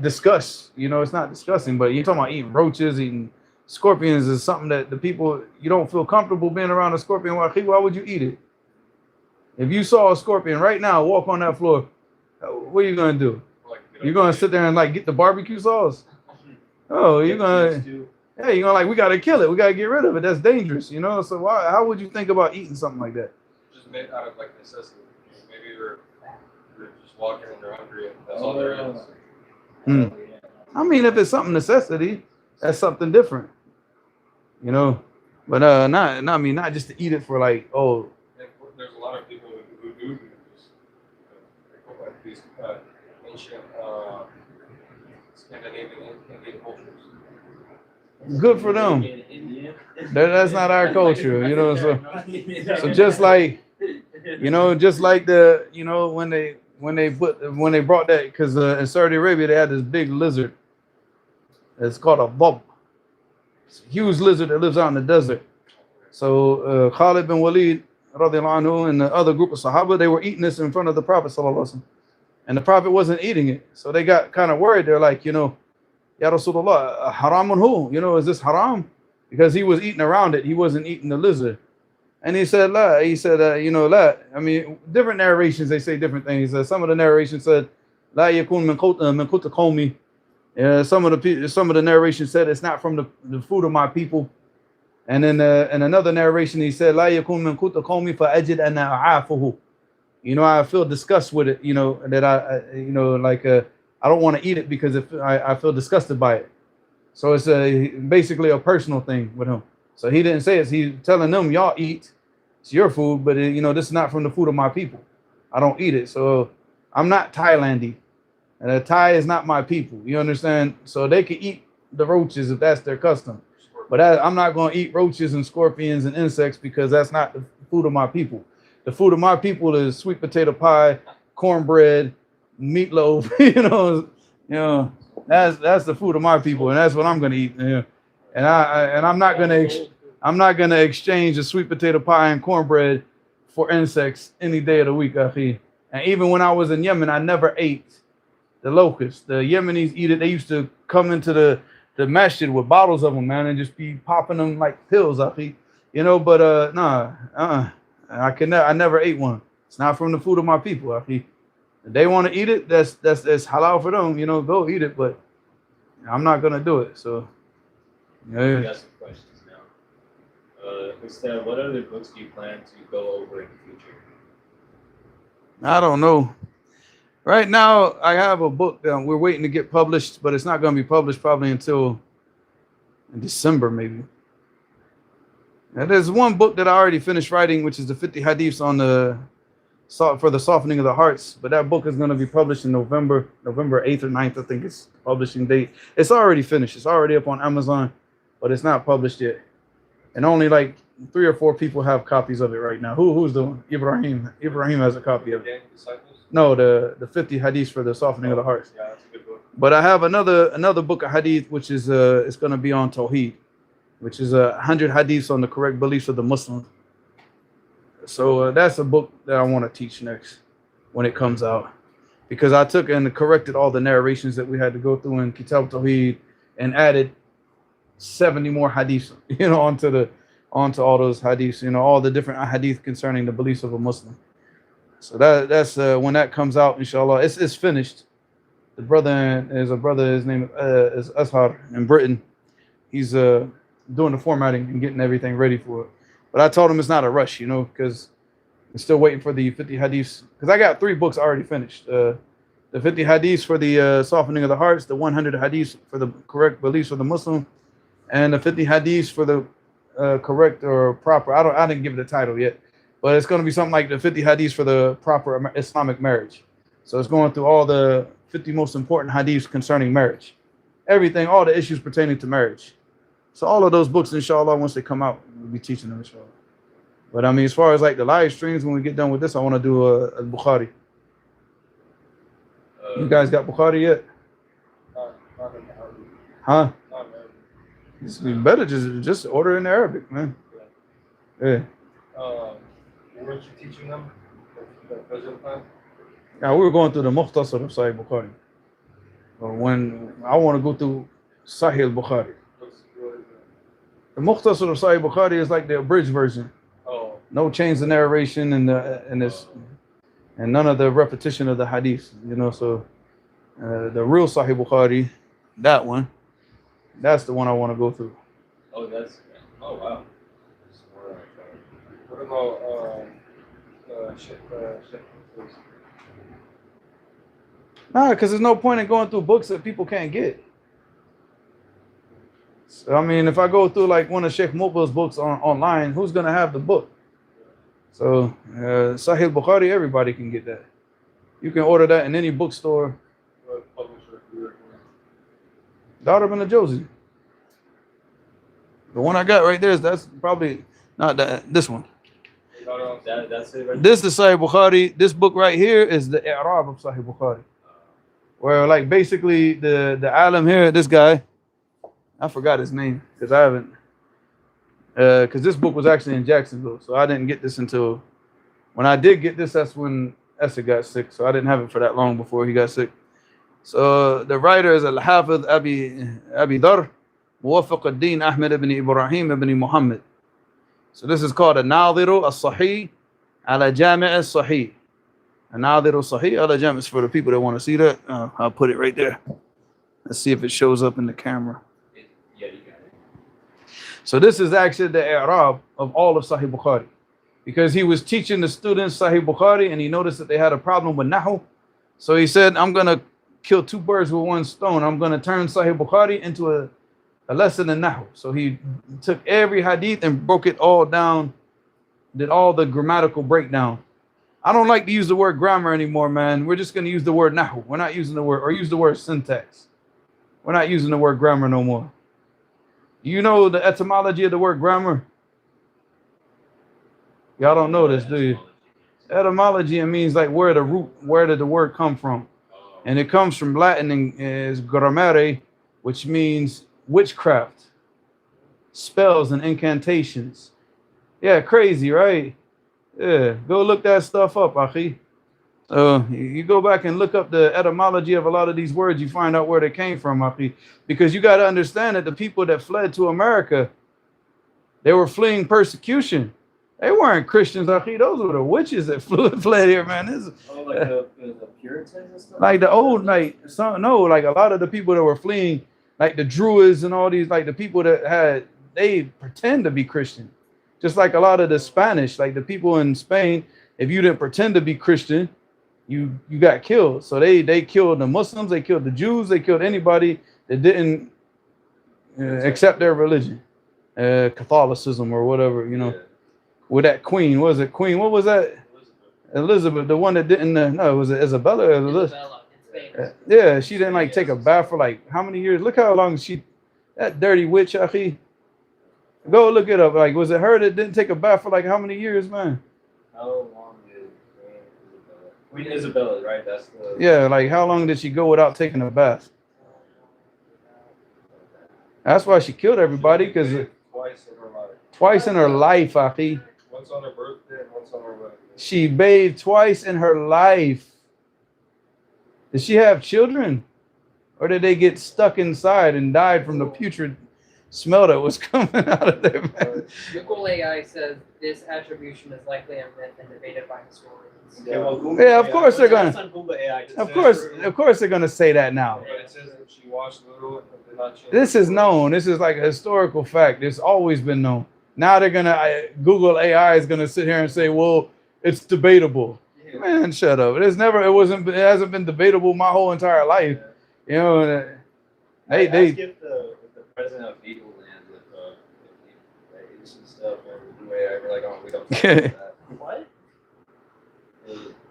discuss. You know, it's not discussing. But you're talking about eating roaches, eating scorpions is something that the people, you don't feel comfortable being around a scorpion. Why would you eat it? If you saw a scorpion right now walk on that floor, what are you gonna do? Like, You're gonna sit there and like get the barbecue sauce? Oh, you're gonna, yeah, you're gonna like, we gotta kill it, we gotta get rid of it. That's dangerous, you know. So how would you think about eating something like that? just made out of like necessity. Maybe you're just walking and you're hungry and that's all there is. Hmm. I mean, if it's something necessity, that's something different, you know. But not just to eat it for like, oh. And there's a lot of people who do this. They go by these ancient Scandinavian Indian cultures. Good for them. That's not our culture, you know. So just like, you know, just like the, you know, when they brought that, because in Saudi Arabia they had this big lizard. It's called a bub. It's a huge lizard that lives out in the desert. So Khalid bin Walid radiallahu anhu and the other group of Sahaba, they were eating this in front of the Prophet sallallahu alaihi wasallam, and the Prophet wasn't eating it. So they got kind of worried. They're like, you know, Ya Rasulullah, haramun hu? You know, is this haram? Because he was eating around it. He wasn't eating the lizard. And he said, la. He said, you know, la. I mean, different narrations, they say different things. Some of the narrations said, la yakun min quta qawmi. Some of the narration said it's not from the food of my people. And then in another narration he said, la yakun min quta qawmi fa ajid anna a'afuhu. You know, I feel disgust with it, you know, that I you know, like I don't want to eat it because I feel disgusted by it. So it's basically a personal thing with him. So he didn't say it. He's telling them, y'all eat. It's your food, but you know, this is not from the food of my people. I don't eat it. So I'm not Thailandy. And Thai is not my people. You understand? So they can eat the roaches if that's their custom. But I'm not going to eat roaches and scorpions and insects because that's not the food of my people. The food of my people is sweet potato pie, cornbread, meatloaf. you know, that's the food of my people, and that's what I'm going to eat. Yeah. And I'm not going to exchange a sweet potato pie and cornbread for insects any day of the week, akhi. And even when I was in Yemen, I never ate the locusts. The Yemenis eat it. They used to come into the masjid with bottles of them, man, and just be popping them like pills, akhi. You know, but nah, I never ate one. It's not from the food of my people, akhi. If they want to eat it, that's halal for them, you know, go eat it, but I'm not gonna do it. So We yeah. got some questions now. Instead, what other books do you plan to go over in the future? I don't know. Right now, I have a book that we're waiting to get published, but it's not going to be published probably until in December, maybe. And there's one book that I already finished writing, which is the 50 Hadiths on for the softening of the hearts. But that book is going to be published in November 8th or 9th, I think it's the publishing date. It's already finished. It's already up on Amazon, but it's not published yet. And only like 3 or 4 people have copies of it right now. Who's the one? Ibrahim. Ibrahim has a copy of it. No, the 50 hadiths for the softening of the hearts. Yeah, that's a good book. But I have another book of hadith, which is it's going to be on Tawheed, which is 100 hadiths on the correct beliefs of the Muslim. So that's a book that I want to teach next when it comes out, because I took and corrected all the narrations that we had to go through in Kitab Tawheed and added 70 more hadiths, you know, onto all those hadiths, you know, all the different hadith concerning the beliefs of a Muslim. So that's when that comes out, inshallah. It's finished. The brother is a brother. His name is Ashar in Britain. He's doing the formatting and getting everything ready for it. But I told him it's not a rush, you know, because I'm still waiting for the 50 hadiths. Because I got 3 books already finished. The 50 hadiths for the softening of the hearts, the 100 hadiths for the correct beliefs of the Muslim, and the 50 hadiths for the correct or proper. I didn't give it a title yet, but it's going to be something like the 50 hadiths for the proper Islamic marriage. So it's going through all the 50 most important hadiths concerning marriage, everything, all the issues pertaining to marriage. So all of those books, inshallah, once they come out, we'll be teaching them, inshallah. But I mean, as far as like the live streams, when we get done with this, I want to do a Bukhari. You guys got Bukhari yet? Not in Arabic. Huh? Not in Arabic. It's better just order in Arabic, man. Yeah. Weren't you teaching them the present time? Yeah, we were going through the Mukhtasar of Sahih Bukhari. But when I want to go through Sahih al-Bukhari. The Mukhtasar of Sahih Bukhari is like the abridged version. Oh. No change in narration and none of the repetition of the hadith. You know, so the real Sahih Bukhari, that one, that's the one I want to go through. Oh, wow. What about Sheikh? Nah, because there's no point in going through books that people can't get. So, I mean, if I go through like one of Sheikh Muqbil's books online, who's going to have the book? So, Sahih Bukhari, everybody can get that. You can order that in any bookstore. What publisher do you recommend? Adab and the Josie. The one I got right there that's probably not that. This one. That's it right This is Sahih Bukhari. This book right here is the I'rab of Sahih Bukhari. Where like basically the alim here, this guy, I forgot his name because I haven't, because this book was actually in Jacksonville, so I didn't get this until when I did get this. That's when Esther got sick, so I didn't have it for that long before he got sick. So the writer is Al-Hafiz Abi Dar Muwaffaq ad-Din Ahmed ibn Ibrahim ibn Muhammad. So this is called An-Nadhiru As-Sahih ala Jami' As-Sahih. An-Nadhiru Sahih ala Jami' is for the people that want to see that. I'll put it right there. Let's see if it shows up in the camera. Yeah, you got it. So this is actually the I'rab of all of Sahih Bukhari, because he was teaching the students Sahih Bukhari and he noticed that they had a problem with Nahu. So he said, I'm going to kill 2 birds with 1 stone. I'm going to turn Sahih Bukhari into a lesson in Nahu. So he took every hadith and broke it all down, did all the grammatical breakdown. I don't like to use the word grammar anymore, man. We're just going to use the word Nahu. We're not using the word, or use the word syntax. We're not using the word grammar no more. You know the etymology of the word grammar? Y'all don't know this, do you? Etymology, it means like where did the word come from? And it comes from Latin and is grammare, which means witchcraft, spells and incantations. Yeah, crazy, right? Yeah, go look that stuff up, akhi. You go back and look up the etymology of a lot of these words, you find out where they came from, Akhi. Because you got to understand that the people that fled to America, they were fleeing persecution. They weren't Christians, Akhi. Those were the witches that fled here, man. Like the Puritans and stuff? Like the old, like, like a lot of the people that were fleeing, like the Druids and all these, like the people that they pretend to be Christian. Just like a lot of the Spanish, like the people in Spain, if you didn't pretend to be Christian, you got killed. So they killed the Muslims, they killed the Jews, they killed anybody that didn't accept their religion, Catholicism or whatever, With that queen, what was that? Elizabeth, the one that didn't, no, was it Isabella or Elizabeth? Isabella in Spain. Yeah, she didn't like take a bath for like how many years? Look how long that dirty witch, Akhi. Go look it up. Like, was it her that didn't take a bath for like how many years, man? How long did Queen Isabella, right? That's the... Yeah, like how long did she go without taking a bath? That's why she killed everybody, because Twice in her life. Akhi. Once on her birthday and once on her wedding. She bathed twice in her life. Did she have children? Or did they get stuck inside and died from the putrid smell that was coming out of there, man? Google AI says this attribution is likely a myth and debated by historians. Yeah, of course they're gonna. Of Of course they're gonna say that now. But it says that she washed little and did not change. This is known. This is like a historical fact. It's always been known. Now they're gonna Google AI is gonna sit here and say, well, it's debatable. Man, shut up. It hasn't been debatable my whole entire life. They Ask if the president of Eagle Land with Asian stuff and the way I like, oh, we don't talk about that. What?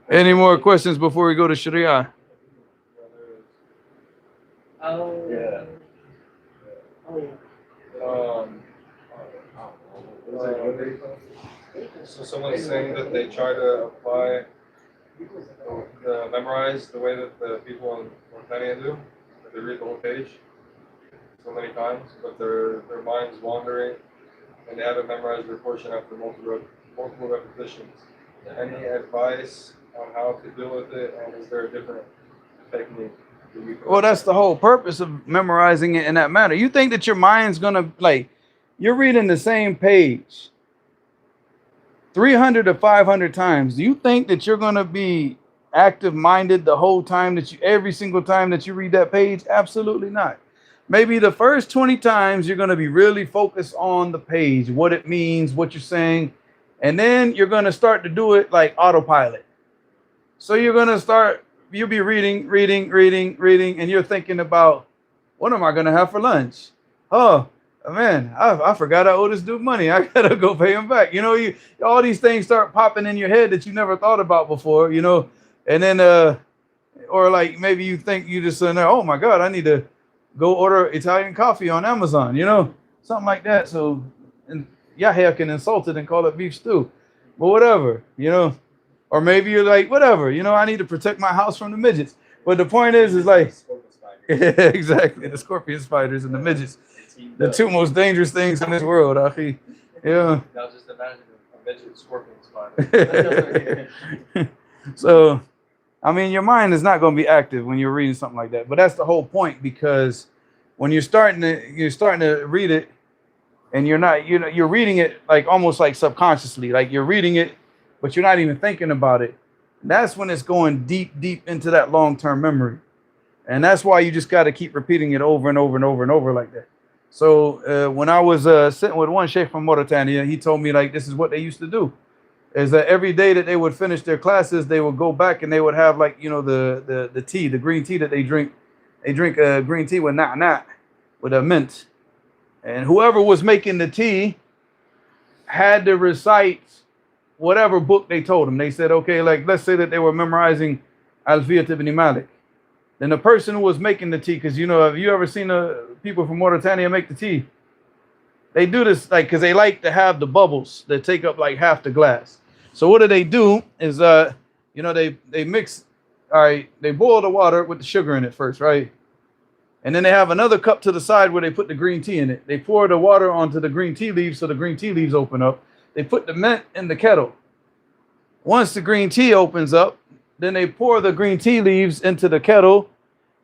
Any more questions before we go to Sharia? Oh. Yeah. So someone's saying that they try to apply, memorize the way that the people in Mauritania do. That they read the whole page so many times, but their mind's wandering, and they haven't memorized their portion after multiple repetitions. Any advice on how to deal with it, and is there a different technique? Well, that's the whole purpose of memorizing it in that manner. You think that your mind's gonna, like, you're reading the same page 300 to 500 times. Do you think that you're gonna be active-minded the whole time every single time that you read that page? Absolutely not. Maybe the first 20 times you're gonna be really focused on the page, what it means, what you're saying, and then you're gonna start to do it like autopilot. So you'll be reading, and you're thinking about, what am I gonna have for lunch? Oh man, I forgot I owe this dude money. I gotta go pay him back. All these things start popping in your head that you never thought about before, and then or like maybe you think you just there, oh my God, I need to go order Italian coffee on Amazon, something like that. So and Yahya can insult it and call it beef stew, but whatever, or maybe you're like, whatever, I need to protect my house from the midgets. But the point is like, exactly, the scorpion spiders and the midgets, the two most dangerous things in this world, Akhi. Yeah. Now just imagine a midget scorpion spider. So, I mean, your mind is not going to be active when you're reading something like that. But that's the whole point, because when you're starting to read it, and you're reading it like almost like subconsciously, like you're reading it, but you're not even thinking about it. That's when it's going deep into that long-term memory. And that's why you just got to keep repeating it over and over and over and over like that. So when I was sitting with one sheikh from Mauritania, he told me like this is what they used to do, is that every day that they would finish their classes, they would go back and they would have like, the tea, the green tea that they drink. They drink green tea with na'na', with a mint. And whoever was making the tea had to recite whatever book they told them. They said, okay, like let's say that they were memorizing Alfiyat ibn Malik. Then the person who was making the tea, because have you ever seen people from Mauritania make the tea? They do this like because they like to have the bubbles that take up like half the glass. So what do is they mix, all right, they boil the water with the sugar in it first, right? And then they have another cup to the side where they put the green tea in it. They pour the water onto the green tea leaves so the green tea leaves open up. They put the mint in the kettle. Once the green tea opens up, then they pour the green tea leaves into the kettle,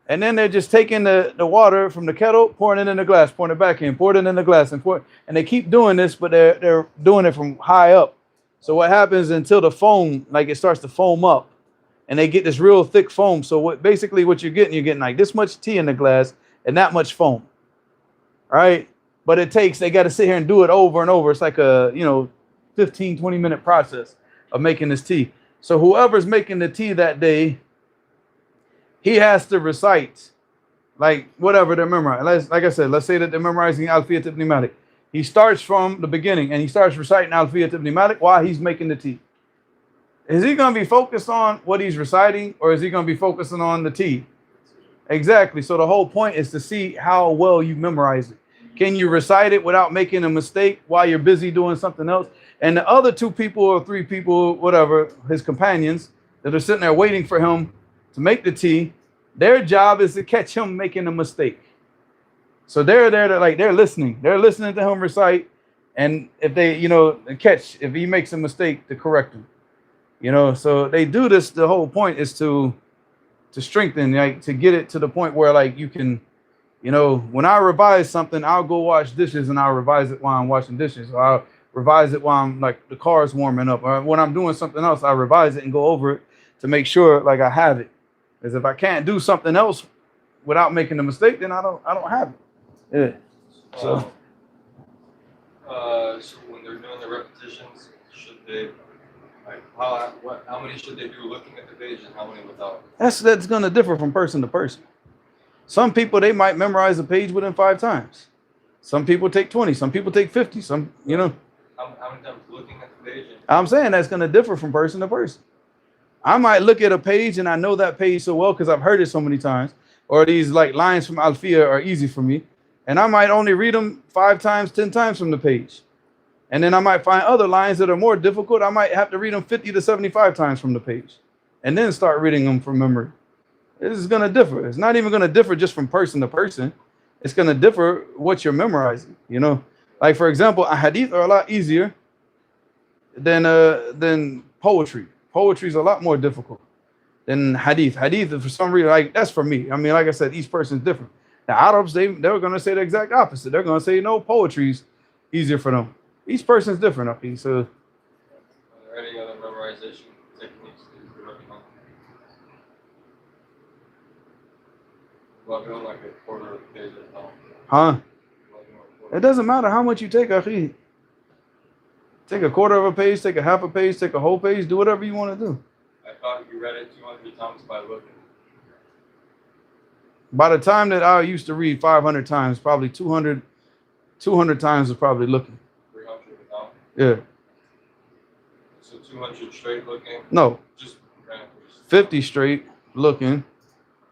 and then they're just taking the water from the kettle, pouring it in the glass, pouring it back in, pouring it in the glass, and they keep doing this, but they're doing it from high up. So what happens until the foam, like it starts to foam up, and they get this real thick foam. So what you're getting like this much tea in the glass and that much foam, right? But they got to sit here and do it over and over. It's like a 15, 20-minute process of making this tea. So whoever's making the tea that day, he has to recite like whatever they're memorizing. Like I said, let's say that they're memorizing Alfiyat ibn Malik. He starts from the beginning and he starts reciting Alfiyat ibn Malik while he's making the tea. Is he going to be focused on what he's reciting, or is he going to be focusing on the tea? Exactly. So the whole point is to see how well you memorize it. Can you recite it without making a mistake while you're busy doing something else? And the other 2 people or 3 people, whatever, his companions that are sitting there waiting for him to make the tea, their job is to catch him making a mistake. So they're there they're listening. They're listening to him recite. And if they, catch, if he makes a mistake, to correct him. So they do this. The whole point is to strengthen, like to get it to the point where like you can, when I revise something, I'll go wash dishes and I'll revise it while I'm washing dishes. Or I'll revise it while I'm like the car's warming up. Or when I'm doing something else, I revise it and go over it to make sure like I have it. Because if I can't do something else without making a mistake, then I don't have it. Yeah. So when they're doing the repetitions, should they how many should they do looking at the page and how many without? That's gonna differ from person to person. Some people, they might memorize a page within 5 times. Some people take 20. Some people take 50. How many times looking at the page? I'm saying that's gonna differ from person to person. I might look at a page and I know that page so well because I've heard it so many times, or these like lines from Alfiya are easy for me, and I might only read them 5 times, 10 times from the page. And then I might find other lines that are more difficult. I might have to read them 50 to 75 times from the page and then start reading them from memory. This is going to differ. It's not even going to differ just from person to person. It's going to differ what you're memorizing. Like for example, a hadith are a lot easier than poetry. Poetry is a lot more difficult than hadith. Hadith, for some reason, like that's for me. I mean, like I said, each person's different. The Arabs, they were going to say the exact opposite. They're going to say no, poetry's easier for them. Each person's different, okay? So, are there any other memorization techniques that you're working on? Well, doing like a quarter of a page at a time. Huh? It doesn't matter how much you take, akhi. Take a quarter of a page, take a half a page, take a whole page, do whatever you want to do. I thought you read it 200 times by looking. By the time that I used to read 500 times, probably 200 times was probably looking. 300 without? Yeah. So 200 straight looking? No. Just 50 straight looking.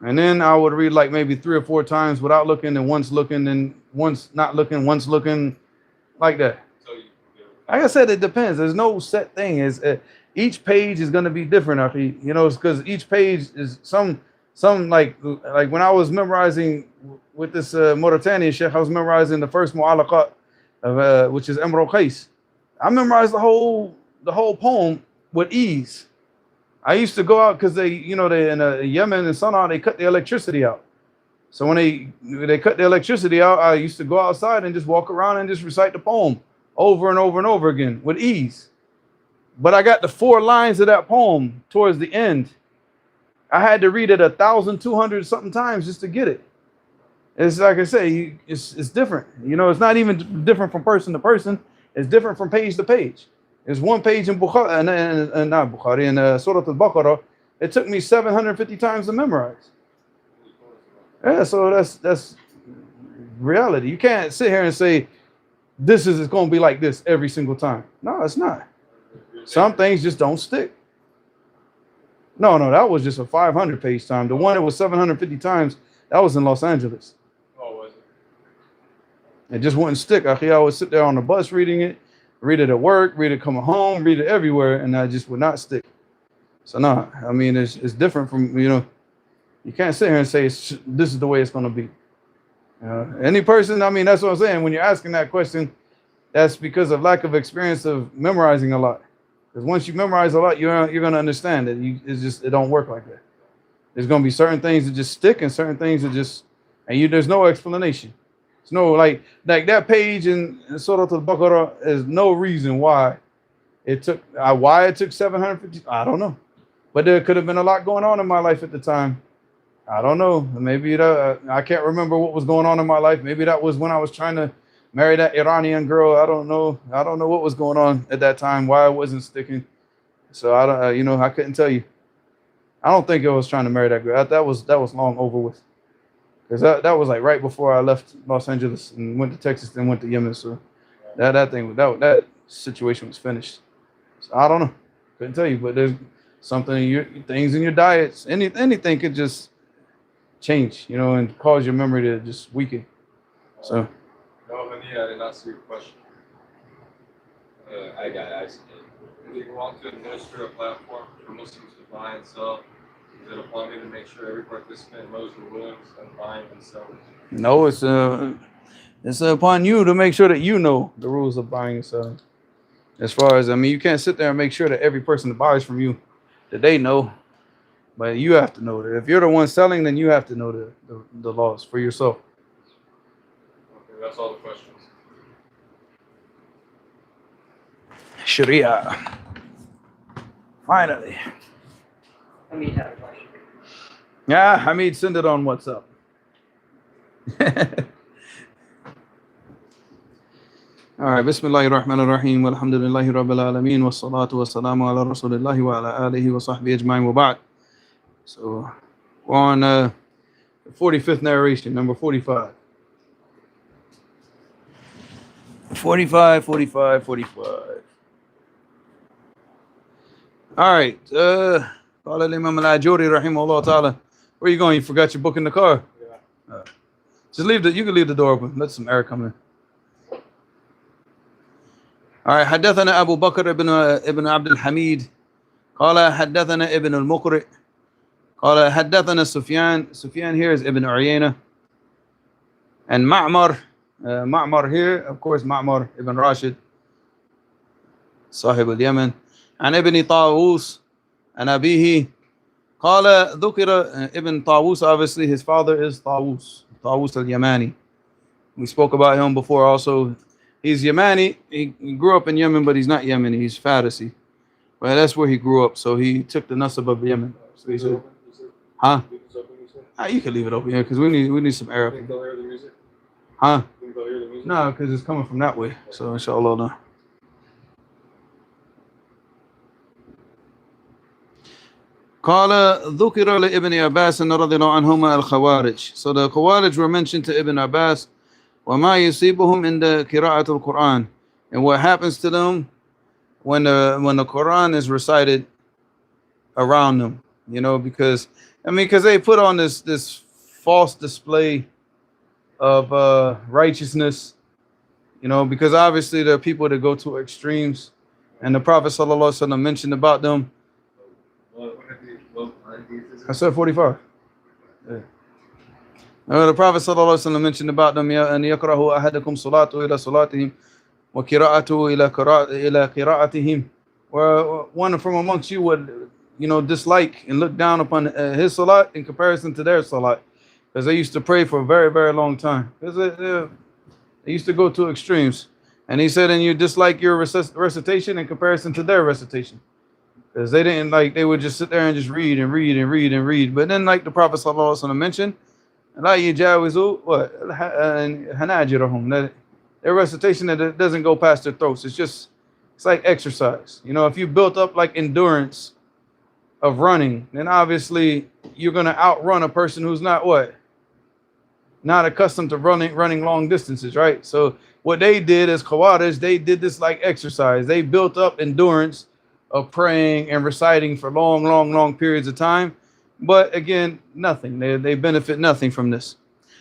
And then I would read like maybe 3 or 4 times without looking, and once looking, and once not looking, once looking, like that. So like I said, it depends. There's no set thing. Each page is going to be different, it's because each page is some like when I was memorizing with this Mauritanian sheikh, I was memorizing the first mu'alaqat of which is Imru Qais. I memorized the whole poem with ease. I used to go out because they in Yemen and Sana'a, they cut the electricity out. So when they cut the electricity out, I used to go outside and just walk around and just recite the poem over and over and over again with ease. But I got the 4 lines of that poem towards the end. I had to read it 1,200 something times just to get it. It's like I say, it's different. It's not even different from person to person. It's different from page to page. There's one page in Bukhari, not Bukhari, in Surah Al-Baqarah. It took me 750 times to memorize. Yeah, so that's reality. You can't sit here and say, this is going to be like this every single time. No, it's not. Some things just don't stick. No, that was just a 500-page time. The one that was 750 times, that was in Los Angeles. Oh, was it? It just wouldn't stick. I would sit there on the bus reading it, read it at work, read it coming home, read it everywhere, and I just would not stick. So no, I mean, it's different from, you can't sit here and say this is the way it's going to be. Any person, I mean, that's what I'm saying. When you're asking that question, that's because of lack of experience of memorizing a lot. Because once you memorize a lot, you're gonna understand that it don't work like that. There's gonna be certain things that just stick and certain things that just there's no explanation. It's no like that page in Surah Al-Baqarah is no reason why it took 750. I don't know, but there could have been a lot going on in my life at the time. I don't know. Maybe I can't remember what was going on in my life. Maybe that was when I was trying to marry that Iranian girl. I don't know. I don't know what was going on at that time. Why it wasn't sticking. So I don't. I couldn't tell you. I don't think I was trying to marry that girl. That was long over with. Because that was like right before I left Los Angeles and went to Texas and went to Yemen. So that situation was finished. So I don't know. Couldn't tell you. But there's things in your diets. Anything could just change, and cause your memory to just weaken. So. No, honey, I did not see your question. I got it. I see it. Do you want to administer a platform for Muslims to buy and sell? Is it upon me to make sure every participant knows the rulings and buying and selling? No, it's upon you to make sure that you know the rules of buying and selling. As far as you can't sit there and make sure that every person that buys from you that they know, but you have to know that. If you're the one selling, then you have to know the laws for yourself. Okay, that's all the questions. Sharia. Finally. I mean, have a question. Yeah, Hamid, send it on WhatsApp. All right, Bismillahir Rahmanir Rahim, walhamdulillahi rabbil alameen, wassalatu wassalamu ala rasulillahi wa ala alihi wa sahbihi ajma'in wa ba'd. So, we're on the 45th narration, number 45. 45. All right. قال الإمام الأجوري رحمه الله تعالى. Where are you going? You forgot your book in the car? Yeah. Just you can leave the door open. Let some air come in. All right. حدثنا أبو بكر ابن عبد الحميد قال حدثنا ابن المقرئ قال حدثنا سفيان here is Ibn Uyayna. And Ma'mar here, of course, Ma'mar ibn Rashid, صاحب اليمن. عن ابن طاووس عن أبيه قال ذكر Ibn Tawus, obviously his father is Tawus al-Yamani. We spoke about him before also. He's Yemeni. He grew up in Yemen, but he's not Yemeni. He's Farisi. Well, that's where he grew up. So he took the nasab of Yemen. So he said, huh? You can leave it open here because we need some air up here. Go hear the music? Huh? Go hear the music? No, because it's coming from that way. So inshallah, no. قال ذكر لابن عباس رضي الله عنهما الخوارج. So the Khawarij were mentioned to Ibn Abbas. وما يصيبهم عند قراءة القرآن. And what happens to them when the Quran is recited around them, because they put on this false display of righteousness, because obviously there are people that go to extremes, and the Prophet ﷺ mentioned about them. I said 45. Yeah. The Prophet ﷺ mentioned about them, أن يكره أحدكم صلاته إلى صلاتهم وقراءته إلى قراءتهم. Where one from amongst you would, dislike and look down upon his salat in comparison to their salat, because they used to pray for a very, very long time. Because they used to go to extremes. And he said, and you dislike your recitation in comparison to their recitation. Because they didn't they would just sit there and just read and read and read and read. But then, like the Prophet ﷺ mentioned, لا يجاوزوا حناجرهم, their recitation that it doesn't go past their throats. It's like exercise. If you built up like endurance of running, then obviously you're gonna outrun a person who's not accustomed to running long distances, right? So what they did as Khawarij, they did this like exercise. They built up endurance of praying and reciting for long periods of time. But again, nothing. They benefit nothing from this.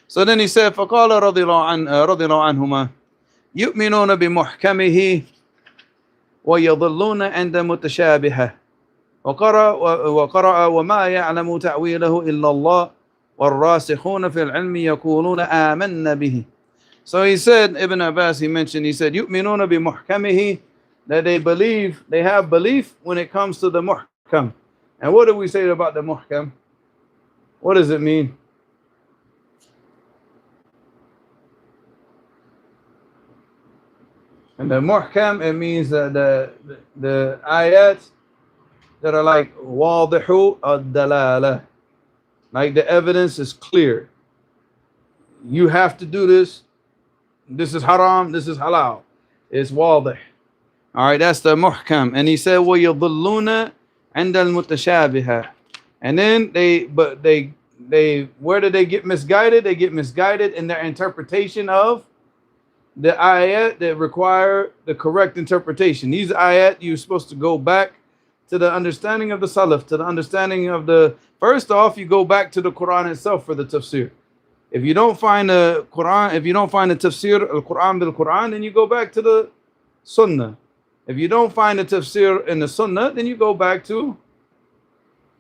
So then he said, فَقَالَ رَضِيَ اللَّهُ عَنْهُمَا يُؤْمِنُونَ بِمُحْكَمِهِ وَيَضِلُّونَ عِنْدَ مُتَشَابِهَةٍ وقرأ وما يعلم تأويله إلا الله والراسخون في العلم يقولون آمنا به. So he said, Ibn Abbas, he said, يؤمنون بمحكمه, that they believe, they have belief when it comes to the muhkam. And what do we say about the muhkam? What does it mean? And the muhkam, it means that the ayat that are like wadihu ad-dalala, like the evidence is clear. You have to do this. This is haram, this is halal. It's wadih. All right, that's the muhkam. And he said, وَيَضُلُّونَ عِنْدَ الْمُتَشَابِهَةِ. And then they where did they get misguided? They get misguided in their interpretation of the ayat that require the correct interpretation. These ayat, you're supposed to go back to the understanding of the Salaf, to the understanding of the, first off, you go back to the Quran itself for the tafsir. If you don't find the Quran, if you don't find the tafsir al-Quran bil Quran, then you go back to the Sunnah. If you don't find the tafsir in the Sunnah, then you go back to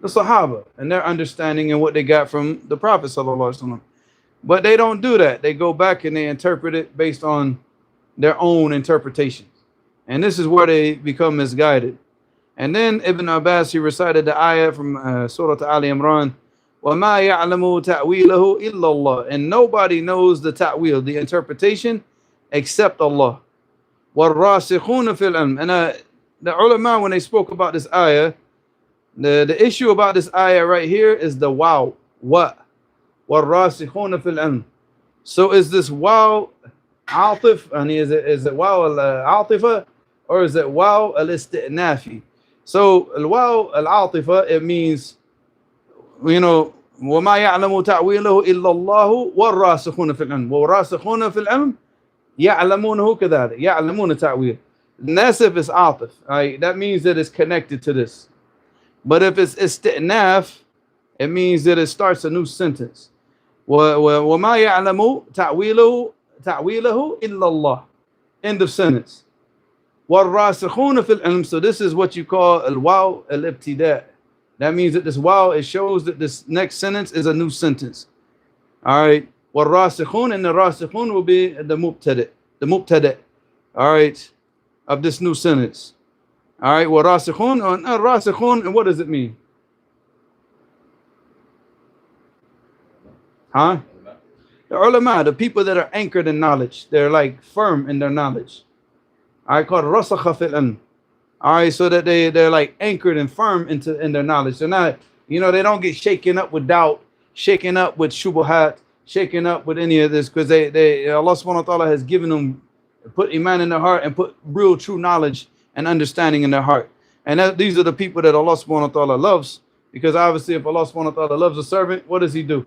the Sahaba and their understanding and what they got from the Prophet sallallahu alaihi wasallam. But they don't do that. They go back and they interpret it based on their own interpretations. And this is where they become misguided. And then Ibn Abbas, he recited the ayah from Surah Ali Imran, وَمَا يَعْلَمُ تَأْوِيلَهُ إِلَّا اللَّهِ. And nobody knows the ta'wil, the interpretation, except Allah. وَالرَّاسِخُونَ فِي الْعِلْمِ. And the ulama, when they spoke about this ayah, the issue about this ayah right here is the wow. What? وَالرَّاسِخُونَ فِي الْعِلْمِ. So is this wow altif? And is it wow al-atifa? Or is it wow al-isti'nafi? So al-wow al-atifa, it means, you know, وَمَا يَعْلَمُ تَعْوِيلَهُ إِلَّا اللَّهُ وَالرَّاسِخُونَ فِي الْعِلْمِ. وَالرَّاسِخُونَ فِي الْعِلْمِ يَعْلَمُونَهُ كَذَلِكَ. يَعْلَمُونَ تَعْوِيلَ. Nasif is atif. Right? That means that it's connected to this. But if it's isti'naf, it means that it starts a new sentence. وَمَا يَعْلَمُ تَعْوِيلَهُ إِلَّا اللَّهُ. End of sentence. وَالرَّاسِخُونَ فِي الْعِلْمِ. So this is what you call al-waw al-ibtida'. That means that this waw, it shows that this next sentence is a new sentence. All right. وَالرَّاسِخُونَ, and the rasikhun will be the mubtada'. All right. Of this new sentence. All right. وَالرَّاسِخُونَ, rasikhun, and what does it mean? Huh? The ulama, the people that are anchored in knowledge. They're like firm in their knowledge. I call it rasakha fil ilm. All right, so that they're like anchored and firm in their knowledge. They're not, you know, they don't get shaken up with doubt, shaken up with shubuhat, shaken up with any of this, because they Allah subhanahu wa ta'ala has given them, put iman in their heart and put real true knowledge and understanding in their heart. And these are the people that Allah subhanahu wa ta'ala loves, because obviously if Allah subhanahu wa ta'ala loves a servant, what does he do?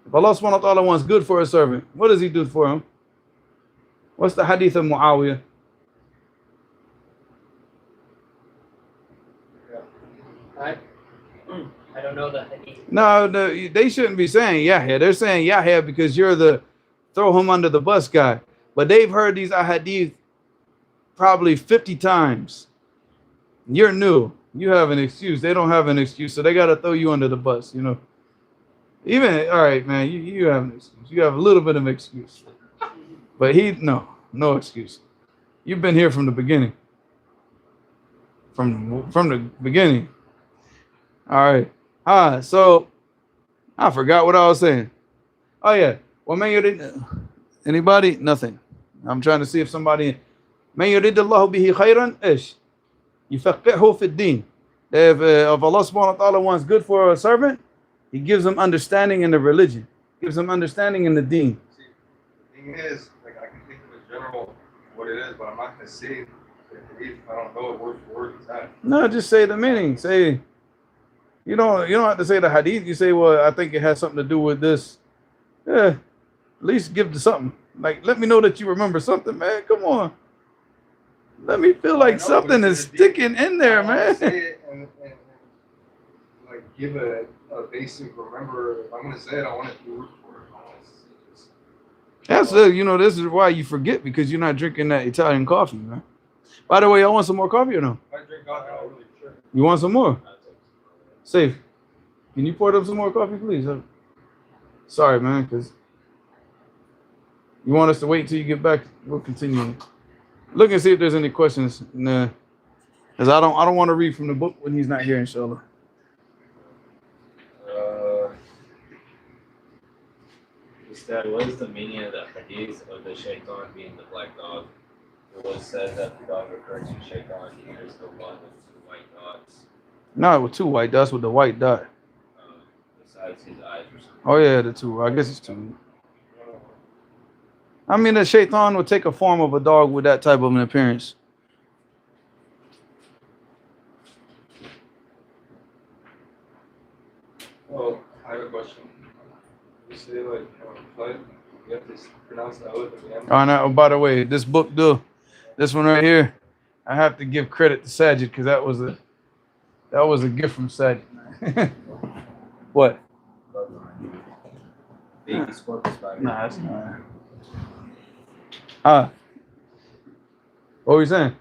If Allah subhanahu wa ta'ala wants good for a servant, what does he do for him? What's the hadith of Muawiyah? I don't know the hadith. No, they shouldn't be saying Yahya. They're saying Yahya because you're the throw him under the bus guy. But they've heard these ahadith probably 50 times. You're new. You have an excuse. They don't have an excuse, so they got to throw you under the bus, you know. Even, all right, man, you have an excuse. You have a little bit of an excuse. But no excuse. You've been here from the beginning. From the beginning. All right. So I forgot what I was saying. Oh yeah. Well, man, you didn't. Anybody? Nothing. I'm trying to see if somebody. Man yuridillahu bihi khayran ish. Yufaqihu fi ad-din. If Allah subhanahu wa ta'ala wants good for a servant, he gives them understanding in the religion. Gives them understanding in the deen. See, the thing is, like, I can think of in general what it is, but I'm not going to say it if I don't know it word for word exactly. No, just say the meaning. Say, you don't have to say the hadith. You say, well, I think it has something to do with this. Yeah, at least give to something. Like, let me know that you remember something, man. Come on. Let me feel like something is sticking in there, man. Say it and like give a basic remember. If I'm going to say it, I want it to be word for word. I want to just, That's this is why you forget, because you're not drinking that Italian coffee, man. By the way, y'all want some more coffee or no? I drink coffee, I really sure. You want some more? Safe. Can you pour up some more coffee, please? Sorry, man, because you want us to wait till you get back. We'll continue. Look and see if there's any questions. Nah. Because I don't want to read from the book when he's not here, inshallah. Ustad, what is the meaning of the hadith of the shaitan being the black dog? It was said that the dog referred to shaitan here is the one with 2 white dots. No, with 2 white dots with the white dot. Besides his eyes or something. Oh yeah, the 2. I guess it's 2. I mean, the shaitan would take a form of a dog with that type of an appearance. Well, I have a question. You say like flight, you have to pronounce the alif at the end. Oh, no, by the way, this book, this one right here, I have to give credit to Sajid because that was a gift from Sajid. What? Baby scorpion spider. Nah, that's not. What were you saying?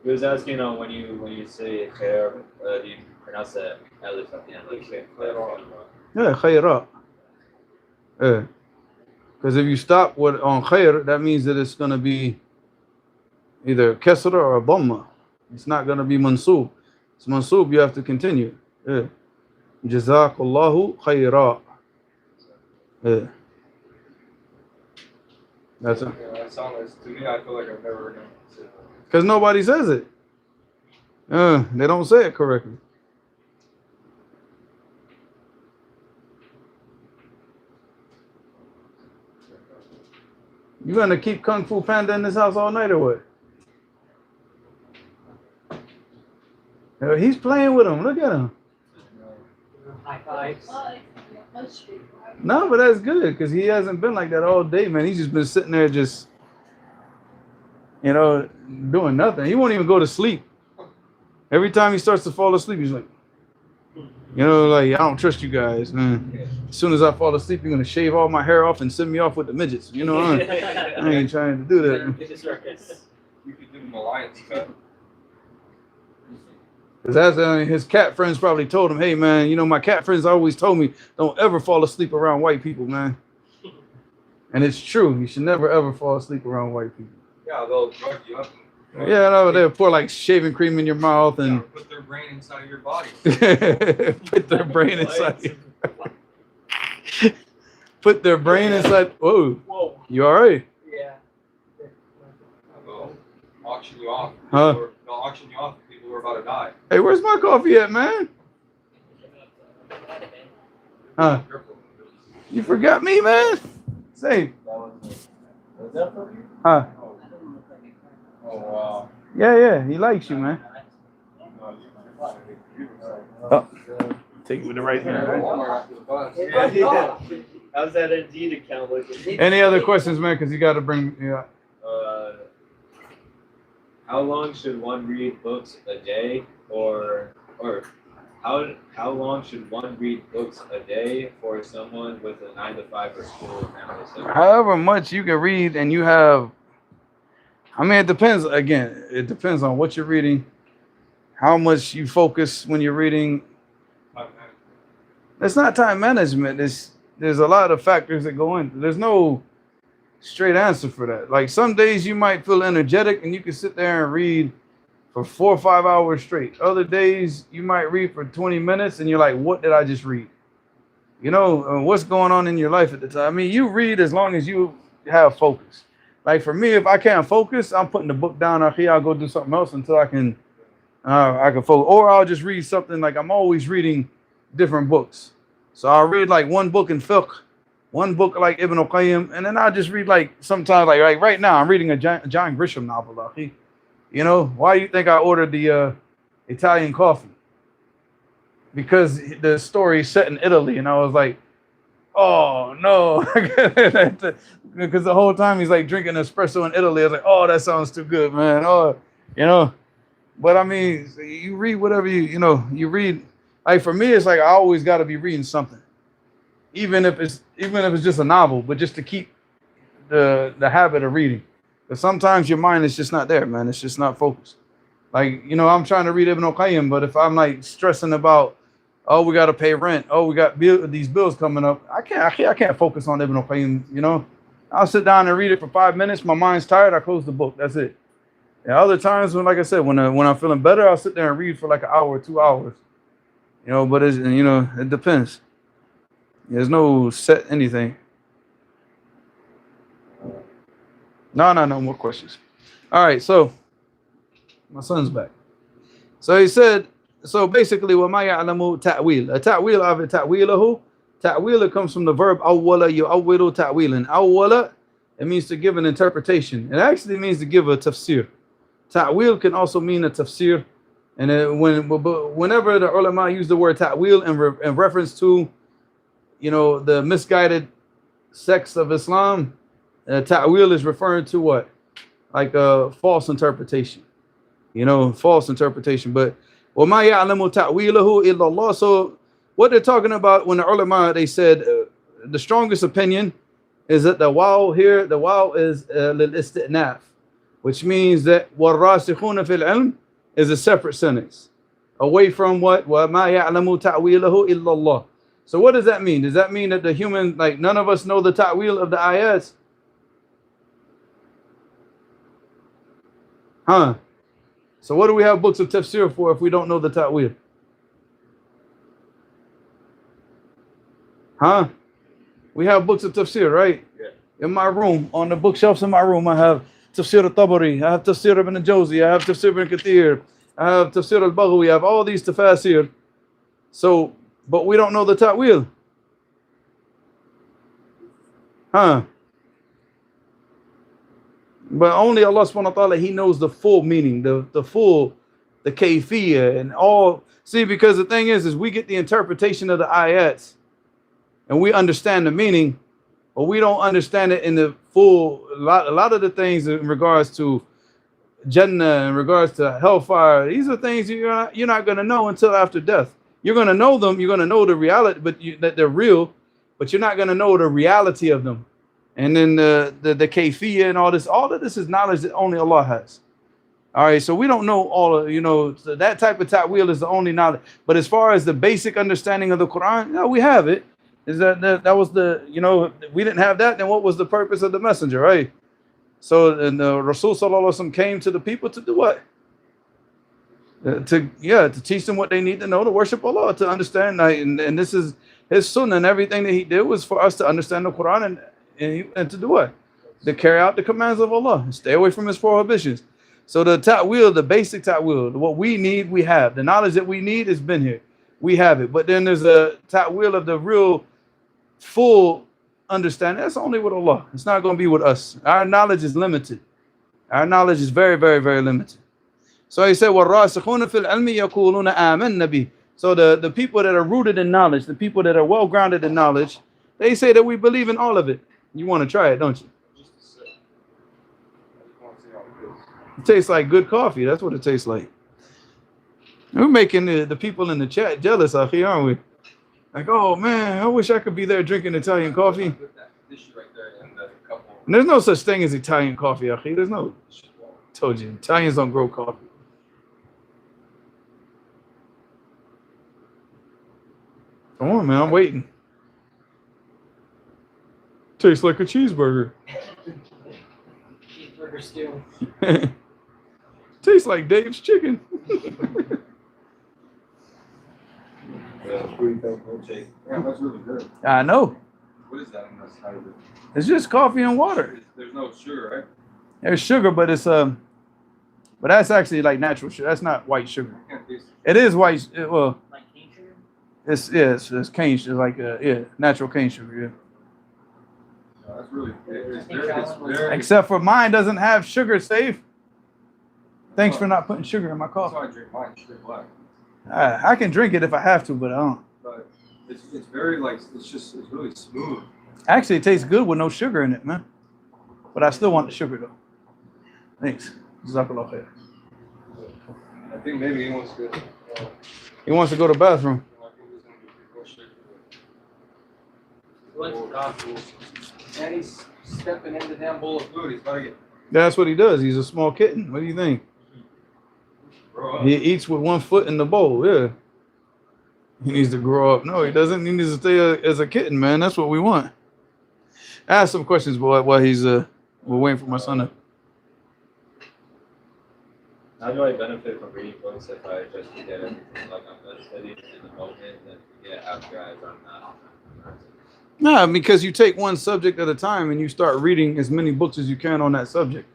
He was asking when you say khair, do you pronounce the alif at the end? Like say khair. Yeah, khayra. Yeah. Because if you stop on khair, that means that it's going to be either kasra or a dhamma. It's not going to be mansoob. It's mansoob, you have to continue. Yeah. Jazakallahu khayra. Yeah. That's it. Yeah, that sound like, to me, I feel like I've never heard him say that. Because nobody says it. They don't say it correctly. You gonna keep Kung Fu Panda in this house all night or what? He's playing with him. Look at him. High fives. No, but that's good because he hasn't been like that all day, man. He's just been sitting there just, doing nothing. He won't even go to sleep. Every time he starts to fall asleep, he's like, I don't trust you guys, man. As soon as I fall asleep, you're gonna shave all my hair off and send me off with the midgets. I ain't trying to do that. You could do him a lion's cut. Because his cat friends probably told him, hey, man, my cat friends always told me, don't ever fall asleep around white people, man. And it's true. You should never, ever fall asleep around white people. Yeah, they'll drug you up. Yeah, no, they'll pour like shaving cream in your mouth and put their brain inside of your body. put their brain inside. Put their brain inside. Whoa. You all right? Yeah. They'll auction you off. Huh? They'll auction you off. People who are about to die. Hey, where's my coffee at, man? Huh? You forgot me, man? Say. Was that for you? Huh? Oh wow. Yeah, he likes you, man. Oh, take it with the right hand. How's that Indeed account looking? Any other questions, man? Because you got to bring. Yeah. How long should one read books a day, or how long should one read books a day for someone with a 9-to-5 or school or family setting? However much you can read, and you have. I mean, it depends. Again, it depends on what you're reading, how much you focus when you're reading. It's not time management. There's a lot of factors that go in. There's no straight answer for that. Like some days you might feel energetic and you can sit there and read for 4 or 5 hours straight. Other days you might read for 20 minutes and you're like, what did I just read? What's going on in your life at the time? I mean, you read as long as you have focus. Like for me, if I can't focus, I'm putting the book down. I'll go do something else until I can focus. Or I'll just read something. Like I'm always reading different books. So I'll read like one book in fiqh, one book like Ibn al-Qayyim, and then I'll just read like sometimes like right now I'm reading a John Grisham novel. Why do you think I ordered the Italian coffee? Because the story is set in Italy, and I was like, oh no, because the whole time he's like drinking espresso in Italy. I was like, oh, that sounds too good, man. But I mean, you read whatever you read. Like for me, it's like I always got to be reading something, even if it's just a novel, but just to keep the habit of reading. Because sometimes your mind is just not there, man. It's just not focused. Like I'm trying to read Ibn al-Qayyim, but if I'm like stressing about, oh, we got to pay rent, oh, we got these bills coming up, I can't focus on Ibn al-Qayyim. I'll sit down and read it for 5 minutes. My mind's tired. I close the book. That's it. And other times when, like I said, when I'm feeling better, I'll sit there and read for like an hour or 2 hours. You know, but it depends. There's no set anything. No more questions. All right, so my son's back. So he said, so basically, وَمَا يَعْلَمُ تَأْوِيل. A ta'wil of ta'wilahu. Ta'wil comes from the verb awwala yu'awwilu ta'wilan. Awwala, it means to give an interpretation. It actually means to give a tafsir. Ta'wil can also mean a tafsir. And whenever the ulama use the word ta'wil in reference to, the misguided sects of Islam, ta'wil is referring to what? Like a false interpretation. False interpretation. But وَمَا يَعْلَمُ تَأْوِيلَهُ إِلَّا اللَّهُ. So what they're talking about when the ulama, they said the strongest opinion is that the waw here, the waw is lil-isti'naf, which means that وَالرَّاسِخُونَ فِي الْعِلْمِ is a separate sentence away from what? وَمَا يَعْلَمُ تَأْوِيلَهُ إِلَّا اللَّهُ. So what does that mean? Does that mean that the human, like none of us know the ta'wil of the ayats? Huh? So what do we have books of tafsir for if we don't know the ta'wil? Huh? We have books of tafsir, right? Yeah. In my room, on the bookshelves in my room, I have Tafsir al-Tabari, I have Tafsir ibn al-Jawzi, I have Tafsir ibn Kathir, I have Tafsir al-Baghawi, I have all these tafasir. So, but we don't know the ta'wil. Huh? But only Allah subhanahu wa ta'ala, He knows the full meaning, the kayfiyah and all. See, because the thing is we get the interpretation of the ayats and we understand the meaning, but we don't understand it in the full. A lot of the things in regards to Jannah, in regards to hellfire, these are things you're not going to know until after death. You're going to know them. You're going to know the reality, that they're real, but you're not going to know the reality of them. And then the kayfiyah and all of this is knowledge that only Allah has. All right, so we don't know all of, so that type of ta'wil is the only knowledge. But as far as the basic understanding of the Quran, we have it. Is that was we didn't have that, then what was the purpose of the messenger, right? So and the Rasul sallallahu alaihi wasallam came to the people to do what? To teach them what they need to know to worship Allah, to understand. And this is His sunnah, and everything that He did was for us to understand the Quran and to do what? To carry out the commands of Allah and stay away from His prohibitions. So the ta'wil, the basic ta'wil, what we need, we have. The knowledge that we need has been here. We have it. But then there's a ta'wil of the real full understanding. That's only with Allah. It's not going to be with us. Our knowledge is limited. Our knowledge is very, very, very limited. So He said, وَالرَّاسِخُونَ فِي الْعِلْمِ يَقُولُونَ آمَنَّ بِهِ. So the people that are rooted in knowledge, the people that are well grounded in knowledge, they say that we believe in all of it. You want to try it, don't you? It tastes like good coffee. That's what it tastes like. We're making the people in the chat jealous out here, aren't we? Like, oh man, I wish I could be there drinking Italian coffee. And there's no such thing as Italian coffee, Akhi. There's no. Told you, Italians don't grow coffee. Come on, man, I'm waiting. Tastes like a cheeseburger. Cheeseburger stew. Tastes like Dave's chicken. Yeah, that's really good. I know. What is that? How is it? It's just coffee and water. There's no sugar, right? There's sugar, but it's but that's actually like natural sugar. That's not white sugar. I can't taste It is white. Well, Like cane sugar? it's cane sugar, like natural cane sugar. Yeah. it. No, that's really good. It's very. Except for mine doesn't have sugar, Steve. Thanks for not putting sugar in my That's coffee. why I drink mine straight black. I can drink it if I have to, but I don't. But it's very it's really smooth. Actually, it tastes good with no sugar in it, man. But I still want the sugar though. Thanks. Jazakallah khair. I think maybe he wants to. He wants to go to the bathroom. I think he's gonna be more straight to And he's stepping in the damn bowl of food. He's about to get That's what he does. He's a small kitten. What do you think? grow up. He eats with one foot in the bowl. Yeah. He needs to grow up. No, he doesn't. He needs to stay as a kitten, man. That's what we want. Ask some questions while he's we're waiting for my son to. How do I benefit from reading books if I just forget everything? Like I'm studying in the moment and forget after I run out? Nah, because you take one subject at a time and you start reading as many books as you can on that subject.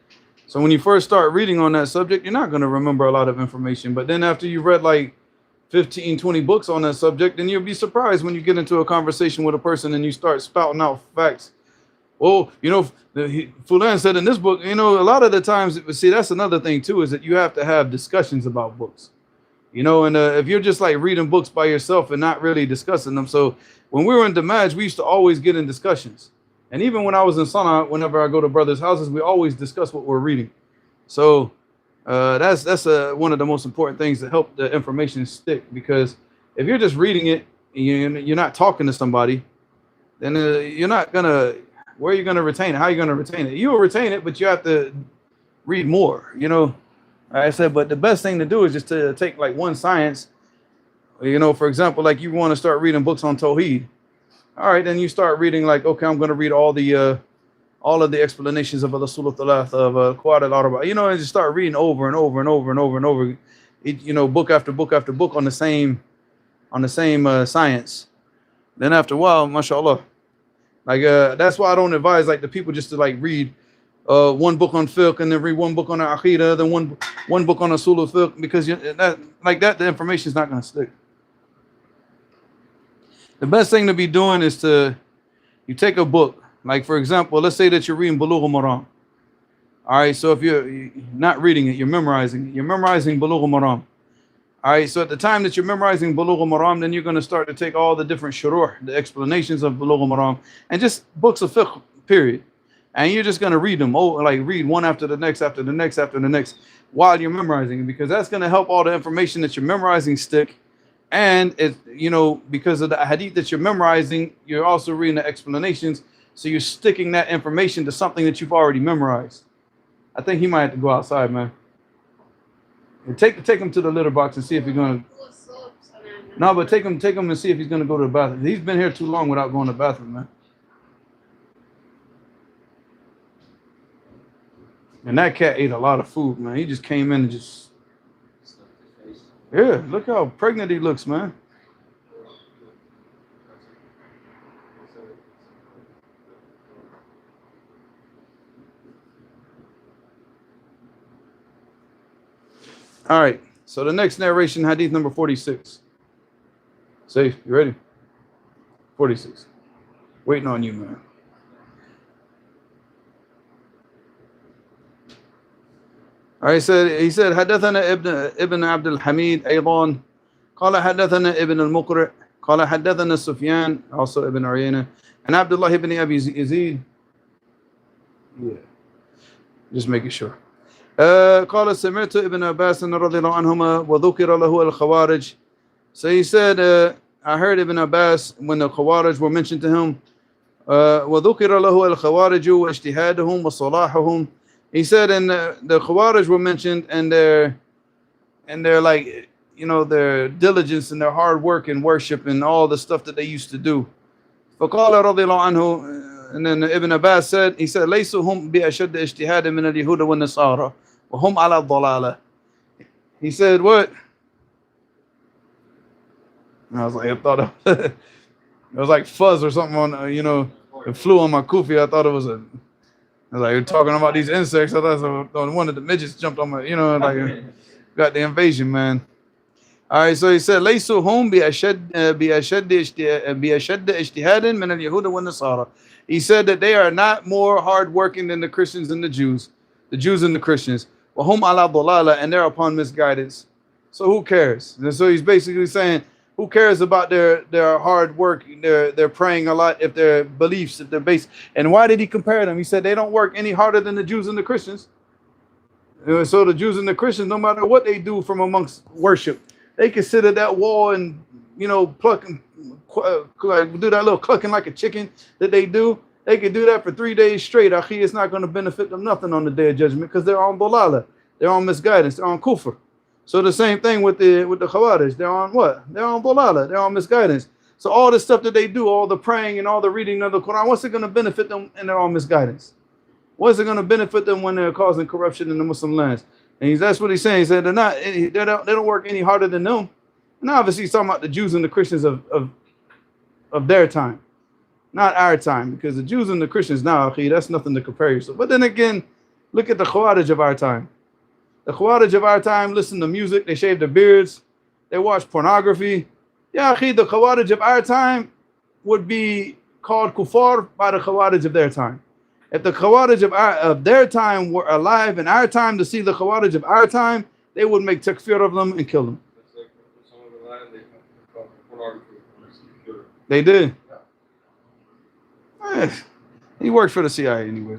So when you first start reading on that subject, you're not going to remember a lot of information. But then after you've read like 15, 20 books on that subject, then you'll be surprised when you get into a conversation with a person and you start spouting out facts. Well, you know, Fulan said in this book, you know, a lot of the times, see, that's another thing too, is that you have to have discussions about books. You know, and if you're just like reading books by yourself and not really discussing them. So when we were in Damaj, we used to always get in discussions. And even when I was in Sana'a, whenever I go to brothers' houses, we always discuss what we're reading. So that's one of the most important things to help the information stick. Because if you're just reading it, you're not talking to somebody, then you're not gonna. Where are you gonna retain it? How are you gonna retain it? You will retain it, but you have to read more. You know, like I said. But the best thing to do is just to take like one science. You know, for example, like you want to start reading books on Tawheed. All right, then you start reading like, okay, I'm going to read all of the explanations of Rasul Thalath of Quad al-Arba. You know, and just start reading over and over and over and over and over. You know, book after book after book on the same science. Then after a while, mashallah, like that's why I don't advise like the people just to like read one book on fiqh and then read one book on the aqidah, then one book on usul al-fiqh, because the information is not going to stick. The best thing to be doing is you take a book, like for example, let's say that you're reading Bulugh al-Maram. All right, so if you're not reading it, you're memorizing Bulugh al-Maram. All right, so at the time that you're memorizing Bulugh al-Maram, then you're going to start to take all the different shuruh, the explanations of Bulugh al-Maram, and just books of fiqh, period. And you're just going to read them, read one after the next, after the next, after the next, while you're memorizing it, because that's going to help all the information that you're memorizing stick. And it, you know, because of the hadith that you're memorizing, you're also reading the explanations, so you're sticking that information to something that you've already memorized. I think he might have to go outside, man. And take him to the litter box and see if he's gonna. No, but take him and see if he's gonna go to the bathroom. He's been here too long without going to the bathroom, man. And that cat ate a lot of food, man. He just came in and just. Yeah, look how pregnant he looks, man. All right, so the next narration, hadith number 46. Safe, you ready? 46. Waiting on you, man. All right, he said حدثنا ابن عبد الحميد أيضا قال حدثنا ابن المقرئ قال حدثنا سفيان also ابن عيينة and عبد الله ابن أبي يزيد. Yeah, just making sure. قال سمعت ابن عباس رضي الله عنهما وذكر له الخوارج. So he said, I heard Ibn Abbas when the Khawarij were mentioned to him. وذكر له الخوارج واجتهادهم وصلاحهم. He said, and the Khawarij were mentioned, and their like, you know, their diligence and their hard work and worship and all the stuff that they used to do. فقال رضي الله عنه, and then Ibn Abbas said, he said, ليسوا هم بأشد اجتهادا من اليهود والنصارى وهم على الضلالة. He said, what? And I was like, I thought it was like fuzz or something on, you know, it flew on my kufi. I thought it was I was like, you're talking about these insects. I thought it was one of the midgets jumped on my, you know, like got the invasion, man. All right, so he said, ليسوا هم بأشد اجتهادا من اليهود والنصارى. He said that they are not more hardworking than the Christians and the Jews and the Christians. وهم على ضلالة, and they're upon misguidance. So who cares? And so he's basically saying, who cares about their hard work? They're praying a lot, if their beliefs, if they're based. And why did he compare them? He said they don't work any harder than the Jews and the Christians. So the Jews and the Christians, no matter what they do from amongst worship, they can sit at that wall and, you know, do that little clucking like a chicken that they do. They can do that for 3 days straight. Akhi, it's not going to benefit them nothing on the day of judgment, because they're on dalala, they're on misguidance, they're on kufr. So the same thing with the Khawarij. They're on what? They're on dalala, they're on misguidance. So all the stuff that they do, all the praying and all the reading of the Quran, what's it going to benefit them in their own misguidance? What's it going to benefit them when they're causing corruption in the Muslim lands? And that's what he's saying. He said they don't work any harder than them. And obviously he's talking about the Jews and the Christians of their time, not our time, because the Jews and the Christians now, that's nothing to compare yourself. But then again, look at the Khawarij of our time. The Khawarij of our time listen to music, they shave their beards, they watch pornography. Yeah, the Khawarij of our time would be called kuffar by the Khawarij of their time. If the Khawarij of their time were alive in our time to see the Khawarij of our time, they would make takfir of them and kill them. It's like some of the land they call pornography. They did. He works for the CIA anyway,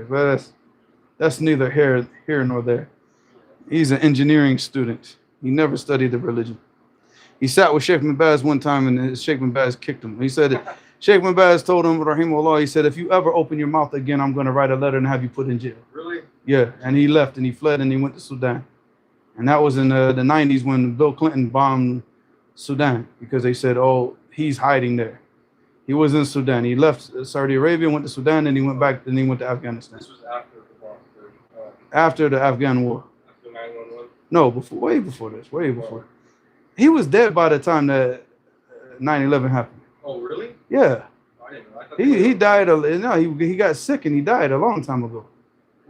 but that's neither here nor there. He's an engineering student. He never studied the religion. He sat with Sheikh bin Baz one time and Sheikh bin Baz kicked him. He said, Sheikh bin Baz told him, rahimahullah, he said, if you ever open your mouth again, I'm going to write a letter and have you put in jail. Really? Yeah, and he left and he fled and he went to Sudan. And that was in the 90s when Bill Clinton bombed Sudan because they said, oh, he's hiding there. He was in Sudan. He left Saudi Arabia, went to Sudan, and he went back, and he went to Afghanistan. This was after the bomb. After the Afghan war. After 9/11? No, way before this, way before. He was dead by the time that 9/11 happened. Oh, really? Yeah. I didn't know. I thought He died, he got sick and he died a long time ago.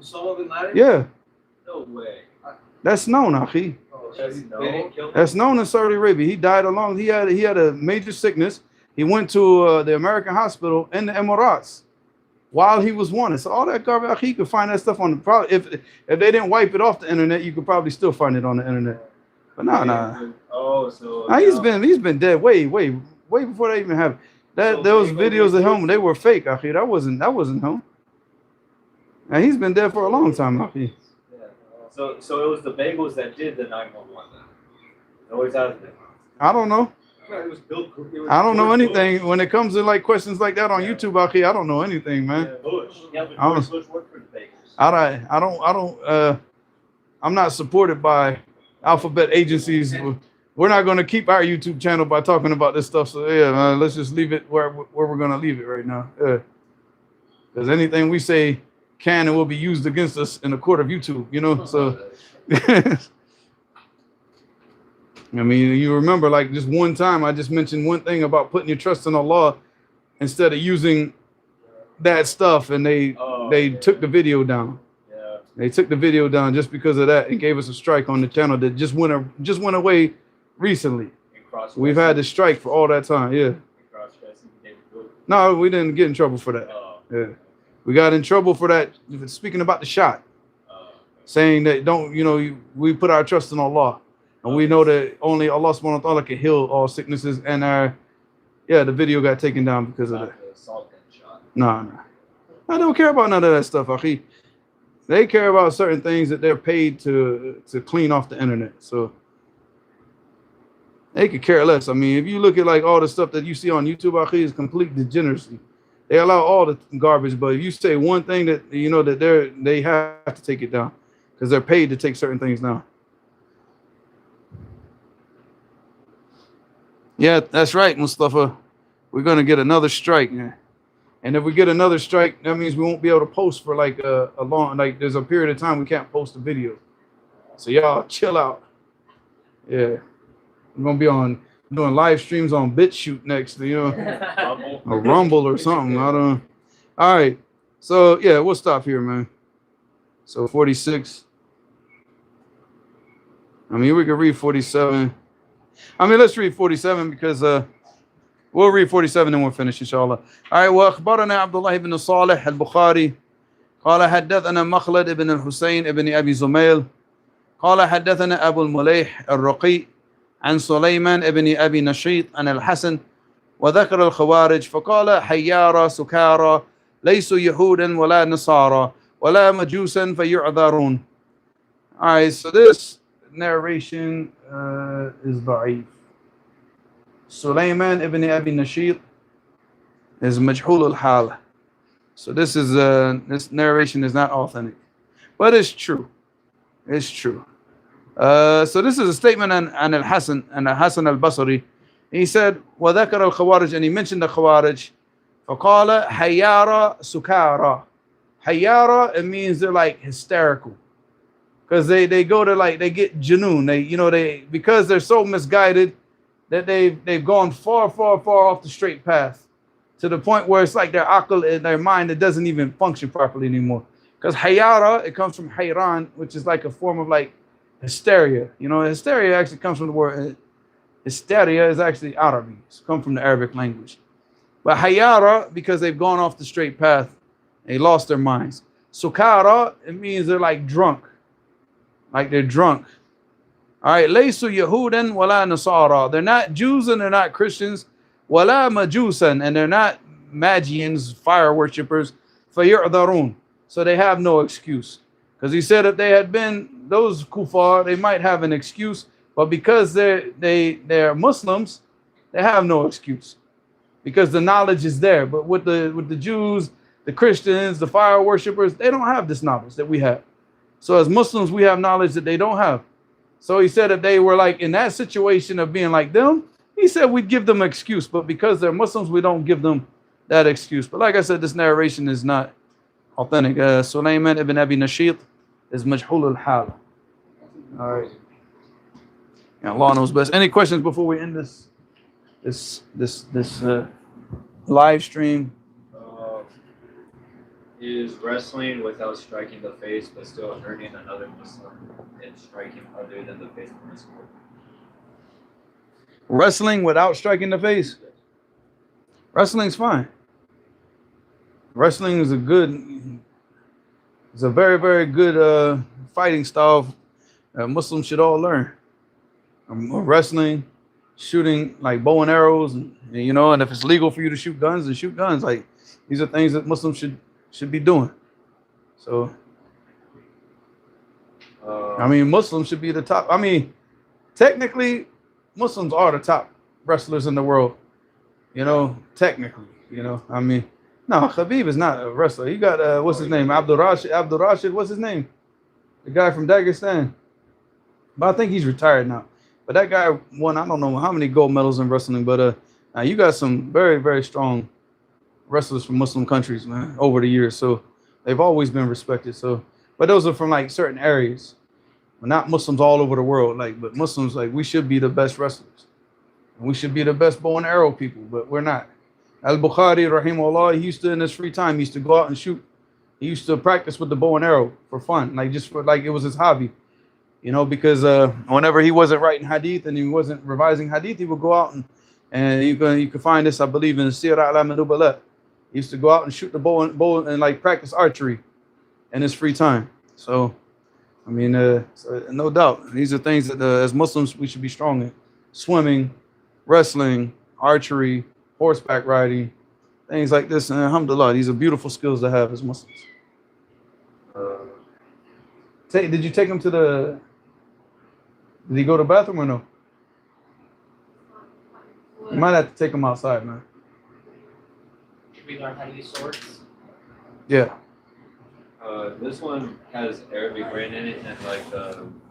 Osama bin Laden? Yeah. No way. That's known, Akhi. Oh, That's so they didn't kill him? That's known in Saudi Arabia. He died he had a major sickness. He went to the American hospital in the Emirates while he was wanted. So all that garbage, he could find that stuff on the probably if they didn't wipe it off the internet, you could probably still find it on the internet. But nah. Oh, so Nah, he's been dead way before they even have that. So Those they videos of him, used- they were fake, Akhi. That wasn't him. And he's been dead for a long time, Akhi. So it was the Bengals that did the 911 then. It always has been. I don't know. it was Bill. It was I don't know George anything Bush. when it comes to like questions like that on Yeah. YouTube, Akhi. I don't know anything, man. Yeah. Bush. Yeah, but I George was- Bush worked for the Bengals. I'm not supported by alphabet agencies. We're not going to keep our YouTube channel by talking about this stuff. So yeah, man, let's just leave it where we're going to leave it right now. Yeah. Because anything we say can and will be used against us in the court of YouTube, you know? So, I mean, you remember like just one time I just mentioned one thing about putting your trust in Allah instead of using that stuff, and they took the video down. Yeah. They took the video down just because of that and gave us a strike on the channel that just went away recently. We've had the strike for all that time. Yeah. No, we didn't get in trouble for that. Yeah. We got in trouble for that. Speaking about the shot, saying that we put our trust in Allah, and we know that only Allah subhanahu wa ta'ala can heal all sicknesses. And the video got taken down because of that. No. I don't care about none of that stuff, Akhi. They care about certain things that they're paid to clean off the internet. So they could care less. I mean, if you look at like all the stuff that you see on YouTube, Akhi, is complete degeneracy. They allow all the garbage, but if you say one thing that that they have to take it down because they're paid to take certain things down. Yeah, that's right, Mustafa. We're gonna get another strike, man. And if we get another strike, that means we won't be able to post for like a long, like there's a period of time we can't post a video. So y'all chill out. Yeah, we're gonna be doing live streams on BitChute next, a Rumble or something. I don't know. All right, so yeah, we'll stop here, man. So 46. I mean, we could read 47. I mean, let's read 47 because we'll read 47 and we'll finish, inshallah. All right, وأخبرنا عبد الله بن صالح البخاري قال حدثنا مخلد بن الحسين بن أبي زميل قال حدثنا أبو المليح الرقي عن سليمان بن أبي نشيط عن الحسن وذكر الخوارج فقال حيارى سكارى ليسوا يهودا ولا نصارى ولا مجوسا فيعذرون. All right, so this narration is ضعيف. Sulaiman ibn Abi Nashid is majhul al-hal. So this narration is not authentic, but it's true. It's true. So this is a statement on al-Hasan al-Basri. He said, وَذَكَرَ الْخَوَارِجِ, and he mentioned the Khawarij. فَقَالَ حَيَّارَ سُكَارَ. Hayyara, it means they're like hysterical. Because they go to like, they get janoon. They because they're so misguided that they've gone far off the straight path, to the point where it's like their aql and their mind, it doesn't even function properly anymore. Because hayyara, it comes from hayran, which is like a form of like hysteria. Hysteria actually comes from the word hysteria, is actually Arabic. It's come from the Arabic language. But hayyara, because they've gone off the straight path, they lost their minds. Sukara, it means they're like drunk. Like they're drunk. All right, laysu Yahudan wala Nasara. They're not Jews and they're not Christians. Wala Majusan, and they're not Magians, fire worshippers. Fayu'dharun. So they have no excuse. Because he said if they had been those kuffar, they might have an excuse. But because they're Muslims, they have no excuse. Because the knowledge is there. But with the Jews, the Christians, the fire worshippers, they don't have this knowledge that we have. So as Muslims, we have knowledge that they don't have. So he said if they were like in that situation of being like them, he said we'd give them an excuse. But because they're Muslims, we don't give them that excuse. But like I said, this narration is not authentic. Sulaiman ibn Abi Nasheed is majhul al-hal. All right. Yeah, Allah knows best. Any questions before we end this live stream? Is wrestling without striking the face but still hurting another Muslim and striking other than the face permissible? Wrestling without striking the face? Wrestling's fine. Wrestling is a very, very good fighting style that Muslims should all learn. Wrestling, shooting like bow and arrows, and if it's legal for you to shoot guns, then shoot guns. Like these are things that Muslims should be doing. So Muslims should be the top. Technically, Muslims are the top wrestlers in the world. Technically, no, Khabib is not a wrestler. He got what's his name? Abdul Rashid, what's his name? The guy from Dagestan. But I think he's retired now. But that guy won, I don't know how many gold medals in wrestling, but you got some very, very strong wrestlers from Muslim countries, man, over the years. So they've always been respected. So, but those are from like certain areas. We're not Muslims all over the world, but Muslims, we should be the best wrestlers. And we should be the best bow and arrow people, but we're not. Al-Bukhari, rahimahullah, he used to, in his free time, he used to go out and shoot. He used to practice with the bow and arrow for fun, it was his hobby. Because whenever he wasn't writing hadith and he wasn't revising hadith, he would go out and you can find this, I believe, in the Sirah al-Nubala. He used to go out and shoot the bow and practice archery in his free time. So, no doubt, these are things that as Muslims we should be strong in: swimming, wrestling, archery, horseback riding, things like this. And alhamdulillah, these are beautiful skills to have as Muslims. Did you take him to the? Did he go to the bathroom or no? You might have to take him outside, man. Should we learn how to use swords? Yeah. This one has Arabic written in it,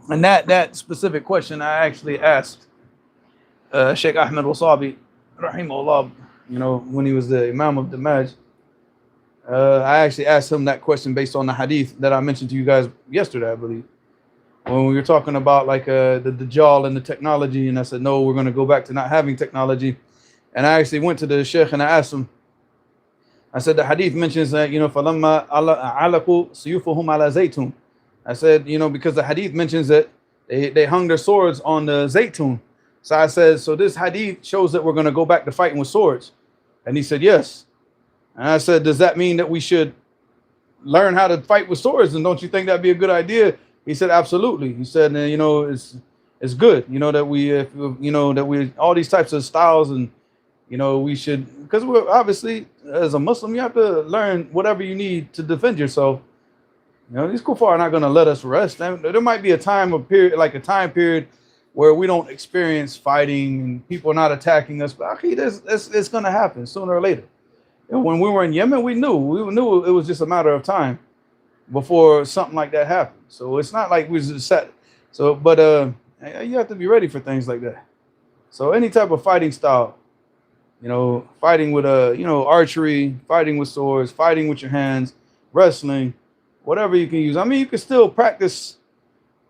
and that specific question I actually asked Sheikh Ahmed Wasabi, rahimahullah, when he was the Imam of the Damaj. I actually asked him that question based on the hadith that I mentioned to you guys yesterday, I believe, when we were talking about the Dajjal and the technology, and I said, no, we're going to go back to not having technology. And I actually went to the Sheikh and I asked him, I said, the hadith mentions that, فَلَمَّا عَلَقُوا سُيُوفُهُمْ عَلَى زَيْتُونَ. I said, because the hadith mentions that they hung their swords on the zaytun. So I said, so this hadith shows that we're going to go back to fighting with swords. And he said, yes. And I said, does that mean that we should learn how to fight with swords? And don't you think that'd be a good idea? He said, absolutely. He said, it's good, that we all these types of styles, and we should, because we're obviously, as a Muslim, you have to learn whatever you need to defend yourself. These kuffar are not going to let us rest. There might be a time period where we don't experience fighting and people are not attacking us, but it's going to happen sooner or later. And when we were in Yemen, we knew it was just a matter of time before something like that happened. So it's not like we just sat. So, but you have to be ready for things like that. So any type of fighting style, fighting with archery, fighting with swords, fighting with your hands, wrestling, whatever you can use. I mean, you can still practice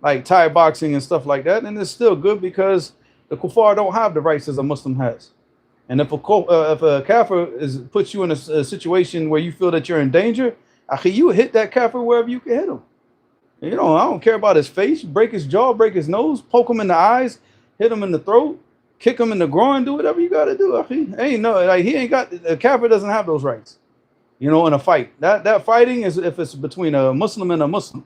like Thai boxing and stuff like that, and it's still good because the kuffar don't have the rights as a Muslim has. And if a kafir puts you in a situation where you feel that you're in danger, akhi, you hit that kafir wherever you can hit him. I don't care about his face. Break his jaw, break his nose, poke him in the eyes, hit him in the throat, kick him in the groin, do whatever you got to do, akhi. The kafir doesn't have those rights, in a fight. That fighting is if it's between a Muslim and a Muslim.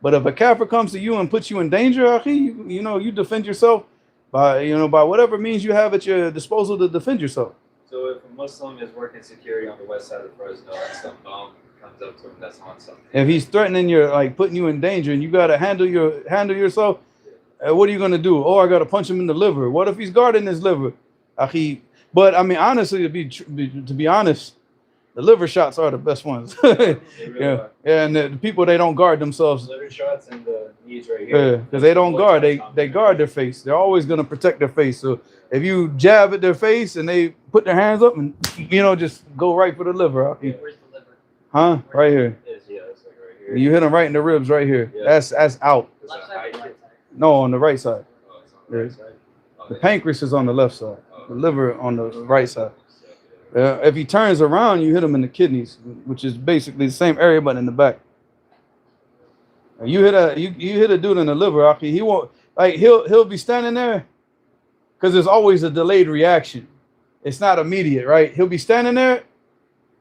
But if a kafir comes to you and puts you in danger, akhi, you defend yourself by whatever means you have at your disposal to defend yourself. So if a Muslim is working security on the west side of Fresno and some bomb comes up to him that's on something, if he's threatening putting you in danger, and you gotta handle yourself, what are you gonna do? Oh, I gotta punch him in the liver. What if he's guarding his liver, akhi? But I mean, honestly, to be honest, the liver shots are the best ones. Yeah, and the people, they don't guard themselves. Liver shots and the knees right here. Yeah, because they don't guard. They guard their face. They're always gonna protect their face. So if you jab at their face and they put their hands up and just go right for the liver. Where's the liver? Huh? Right here. Yeah, it's like right here. You hit them right in the ribs right here. Yeah. That's out. Left side or right side? No, on the right side. Oh, it's on the right side. Oh, The yeah. pancreas is on the left side. Oh. The liver on the right side. If he turns around, you hit him in the kidneys, which is basically the same area but in the back. You hit a dude in the liver, akhi, he won't, he'll be standing there because there's always a delayed reaction. It's not immediate, right? He'll be standing there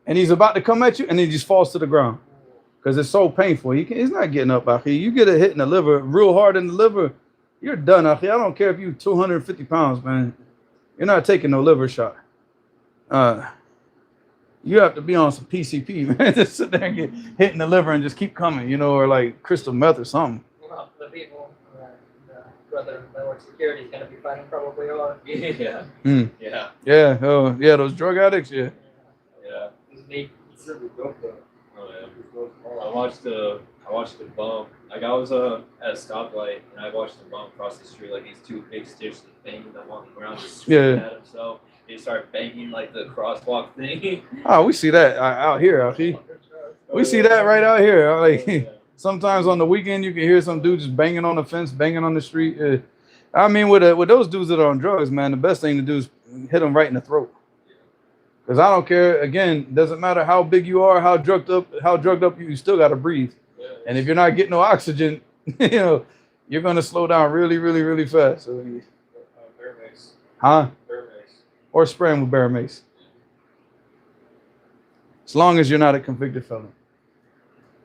and he's about to come at you and he just falls to the ground because it's so painful. He's not getting up, akhi. You get a hit in the liver, real hard in the liver, you're done, akhi. I don't care if you're 250 pounds, man. You're not taking no liver shot. You have to be on some PCP, man. Just sit there and get hit in the liver and just keep coming, or like crystal meth or something. Well, the people, the brother that works security is going to be fighting probably are. Yeah. Mm. Yeah. Yeah. Oh, yeah. Those drug addicts. Yeah. Yeah. It's me. Oh, yeah. I watched the bump. Like I was at a stoplight and I watched the bump cross the street. Like these two big sticks banging them on the ground, just screaming at himself. He started banging like the crosswalk thing. Oh, we see that out here, akhi. We see that right out here. Like sometimes on the weekend, you can hear some dude just banging on the fence, banging on the street. I mean, with those dudes that are on drugs, man, the best thing to do is hit them right in the throat. Because I don't care. Again, doesn't matter how big you are, how drugged up you still got to breathe. And if you're not getting no oxygen, you're gonna slow down really, really, really fast. So, Bear mace. huh? Bear mace. Or spray them with bear mace. As long as you're not a convicted felon.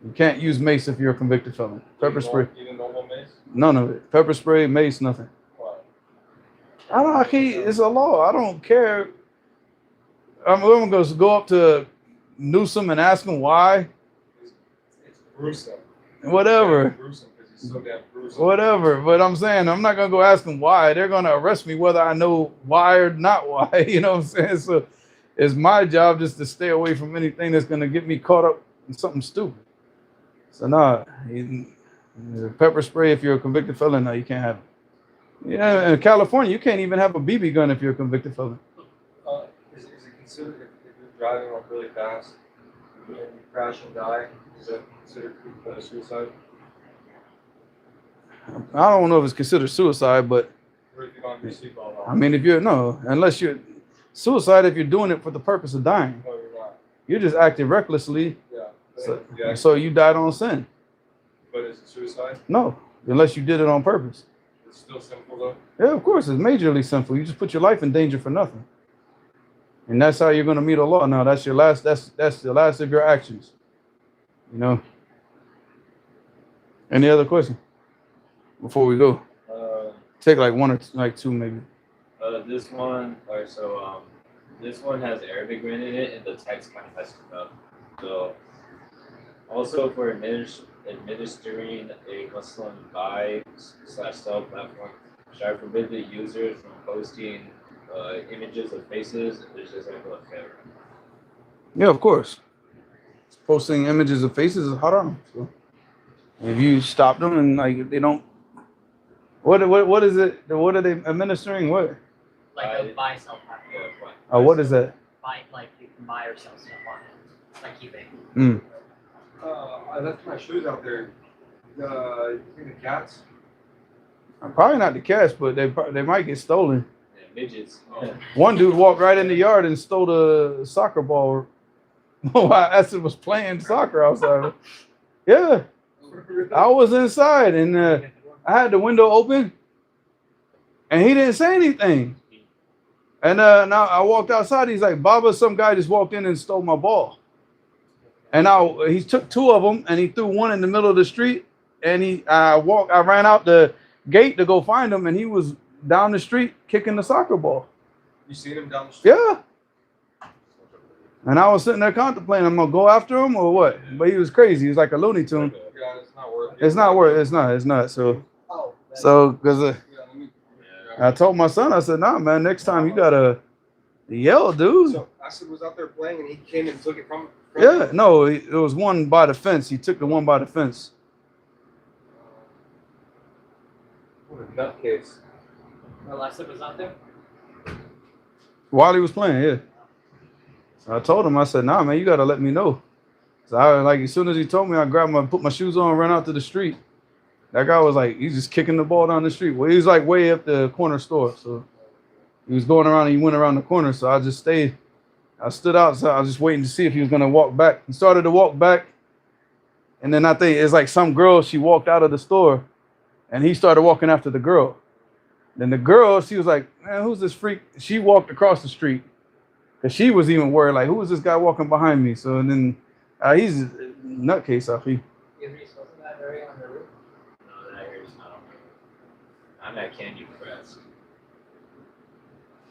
You can't use mace if you're a convicted felon. Pepper spray, Even normal mace? none of it. Pepper spray, mace, nothing. Why? I can't, it's a law. I don't care. I'm going to go up to Newsom and ask him why. It's gruesome. Whatever. It's gruesome because he's so damn gruesome. Whatever. But I'm saying I'm not going to go ask them why. They're going to arrest me whether I know why or not why. You know what I'm saying? So it's my job just to stay away from anything that's going to get me caught up in something stupid. So pepper spray, if you're a convicted felon, no, you can't have it. Yeah, in California, you can't even have a BB gun if you're a convicted felon. Is it considered, if you're driving like really fast and you crash and die, is that considered suicide? I don't know if it's considered suicide, but Or if you don't have your seatbelt on? I mean, unless you're suicide, if you're doing it for the purpose of dying, No, you're not. you're just acting recklessly, Yeah. so you died on sin. But is it suicide? No, unless you did it on purpose. It's still sinful though. Yeah, of course, it's majorly sinful. You just put your life in danger for nothing, and that's how you're going to meet Allah. Now, that's your last. That's the last of your actions. Any other question before we go? Take like one or like two, maybe. This one, alright, so this one has Arabic written in it, and the text kind of messed it up. So, also for administering a Muslim buy/sell platform, should I forbid the users from posting images of faces? There's just like a camera. Yeah, of course. Posting images of faces is haram. So if you stop them and like they don't, what is it? What are they administering? What? Like a buy sell platform. Yeah, fine. Oh, what is that? Buy, like you can buy or sell stuff on it. Like eBay. Mm. I left my shoes out there. You think the cats? Probably not the cats, but they might get stolen. Yeah, midgets. Oh. One dude walked right in the yard and stole a soccer ball while Essence was playing soccer outside. Yeah, I was inside and I had the window open, and he didn't say anything. And now I walked outside. He's like, "Baba, some guy just walked in and stole my ball." And now he took two of them and he threw one in the middle of the street. And I ran out the gate to go find him, and he was down the street kicking the soccer ball. You seen him down the street? Yeah. And I was sitting there contemplating, I'm gonna go after him or what? But he was crazy. He was like a Looney Tune. Yeah, it's not worth it. It's not worth it. It's not. So because I told my son, I said, "Nah, man. Next time you gotta yell, dude." So Acid was out there playing, and he came and took it from. Yeah. No, it was one by the fence. He took the one by the fence. What a nutcase. Alexa was out there? While he was playing, yeah. So I told him, I said, "Nah, man, you gotta let me know." So as soon as he told me, I put my shoes on, ran out to the street. That guy was like, he's just kicking the ball down the street. Well, he was like way up the corner store. So he was going around and he went around the corner. So I just stayed. I stood outside. I was just waiting to see if he was gonna walk back. He started to walk back. And then I think it's like some girl, she walked out of the store and he started walking after the girl. Then the girl, she was like, "Man, who's this freak?" She walked across the street. Cause she was even worried, like, who is this guy walking behind me? So and then he's a nutcase, I think. Is he supposed to that area on the roof? No, that area's not on me. I'm at Candy Press.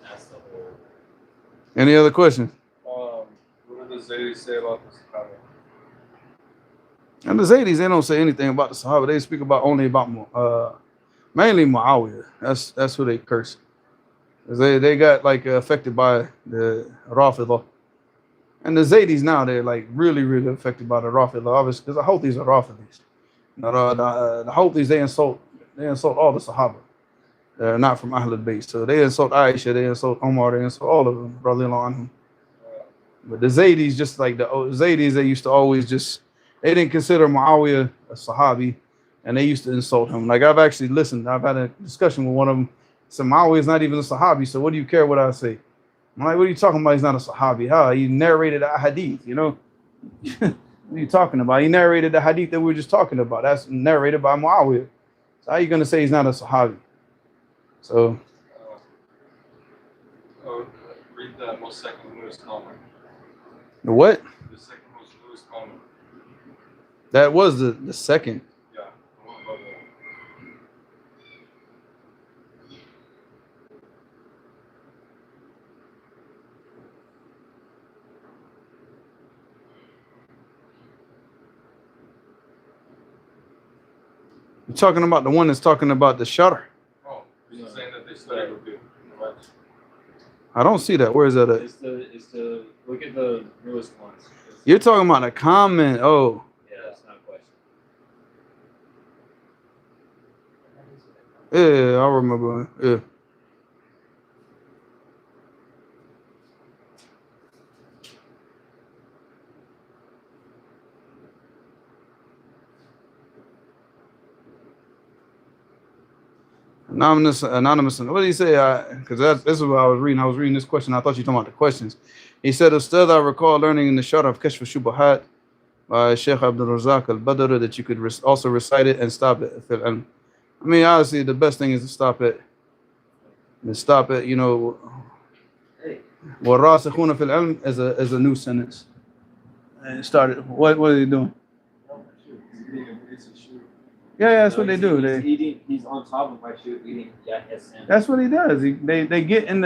That's the whole. Any other questions? What did the Zaydis say about this comment? And the Zaydis, they don't say anything about the Sahaba. They speak only about mainly Muawiyah. That's who they curse. They got like affected by the Rafidah. And the Zaydis now, they're like really, really affected by the Rafidah, obviously, because the Houthis are Rafidis. The Houthis, they insult all the Sahaba. They're not from Ahlul Bayt. So they insult Aisha, they insult Omar, they insult all of them, radiallahu anhum. But the Zaydis, just like the Zaydis, they used to always they didn't consider Muawiyah a Sahabi, and they used to insult him. Like I've actually listened, I've had a discussion with one of them. So Muawiyah is not even a Sahabi, so what do you care what I say? I'm like, what are you talking about? He's not a Sahabi. How? He narrated a hadith, you know? What are you talking about? He narrated the hadith that we were just talking about. That's narrated by Muawiyah. So how are you going to say he's not a Sahabi? So. Read the most second newest comment. The what? The second most newest comment. That was the second. Yeah. You're talking about the one that's talking about the shutter. Oh, he's saying that they studied with you. Right. I don't see that. Where is that at? It's the look at the newest ones. You're talking about a comment. Oh. Yeah, that's not a question. Yeah, I remember. Yeah. Anonymous. What did he say? Because this is what I was reading. I was reading this question. I thought you were talking about the questions. He said, "Ustad, I recall learning in the Sharh of Kashf Shubuhat by Sheikh Abdul Razak al-Badr that you could also recite it and stop it. I mean, honestly, the best thing is to stop it. You know, وَالرَّاسِخُونَ فِي الْعِلْمِ is a new sentence. And it started. What are they doing? Yeah, that's what they do. He's eating. He's on top of my shoe eating. Yeah, yes. That's what he does. They get in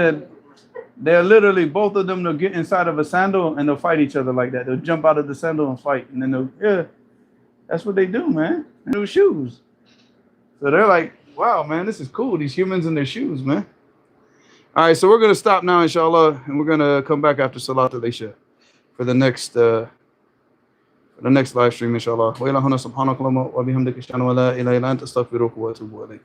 they're literally, both of them, they'll get inside of a sandal and they'll fight each other like that. They'll jump out of the sandal and fight. And then that's what they do, man. New shoes. So they're like, wow, man, this is cool. These humans in their shoes, man. All right, so we're going to stop now, inshallah. And we're going to come back after Salat al-Isha for the next live stream, inshallah. Wa ilahuna subhanakallahumma wa bihamdika ashhadu an la ilaha illa anta astaghfiruka wa atubu ilayk.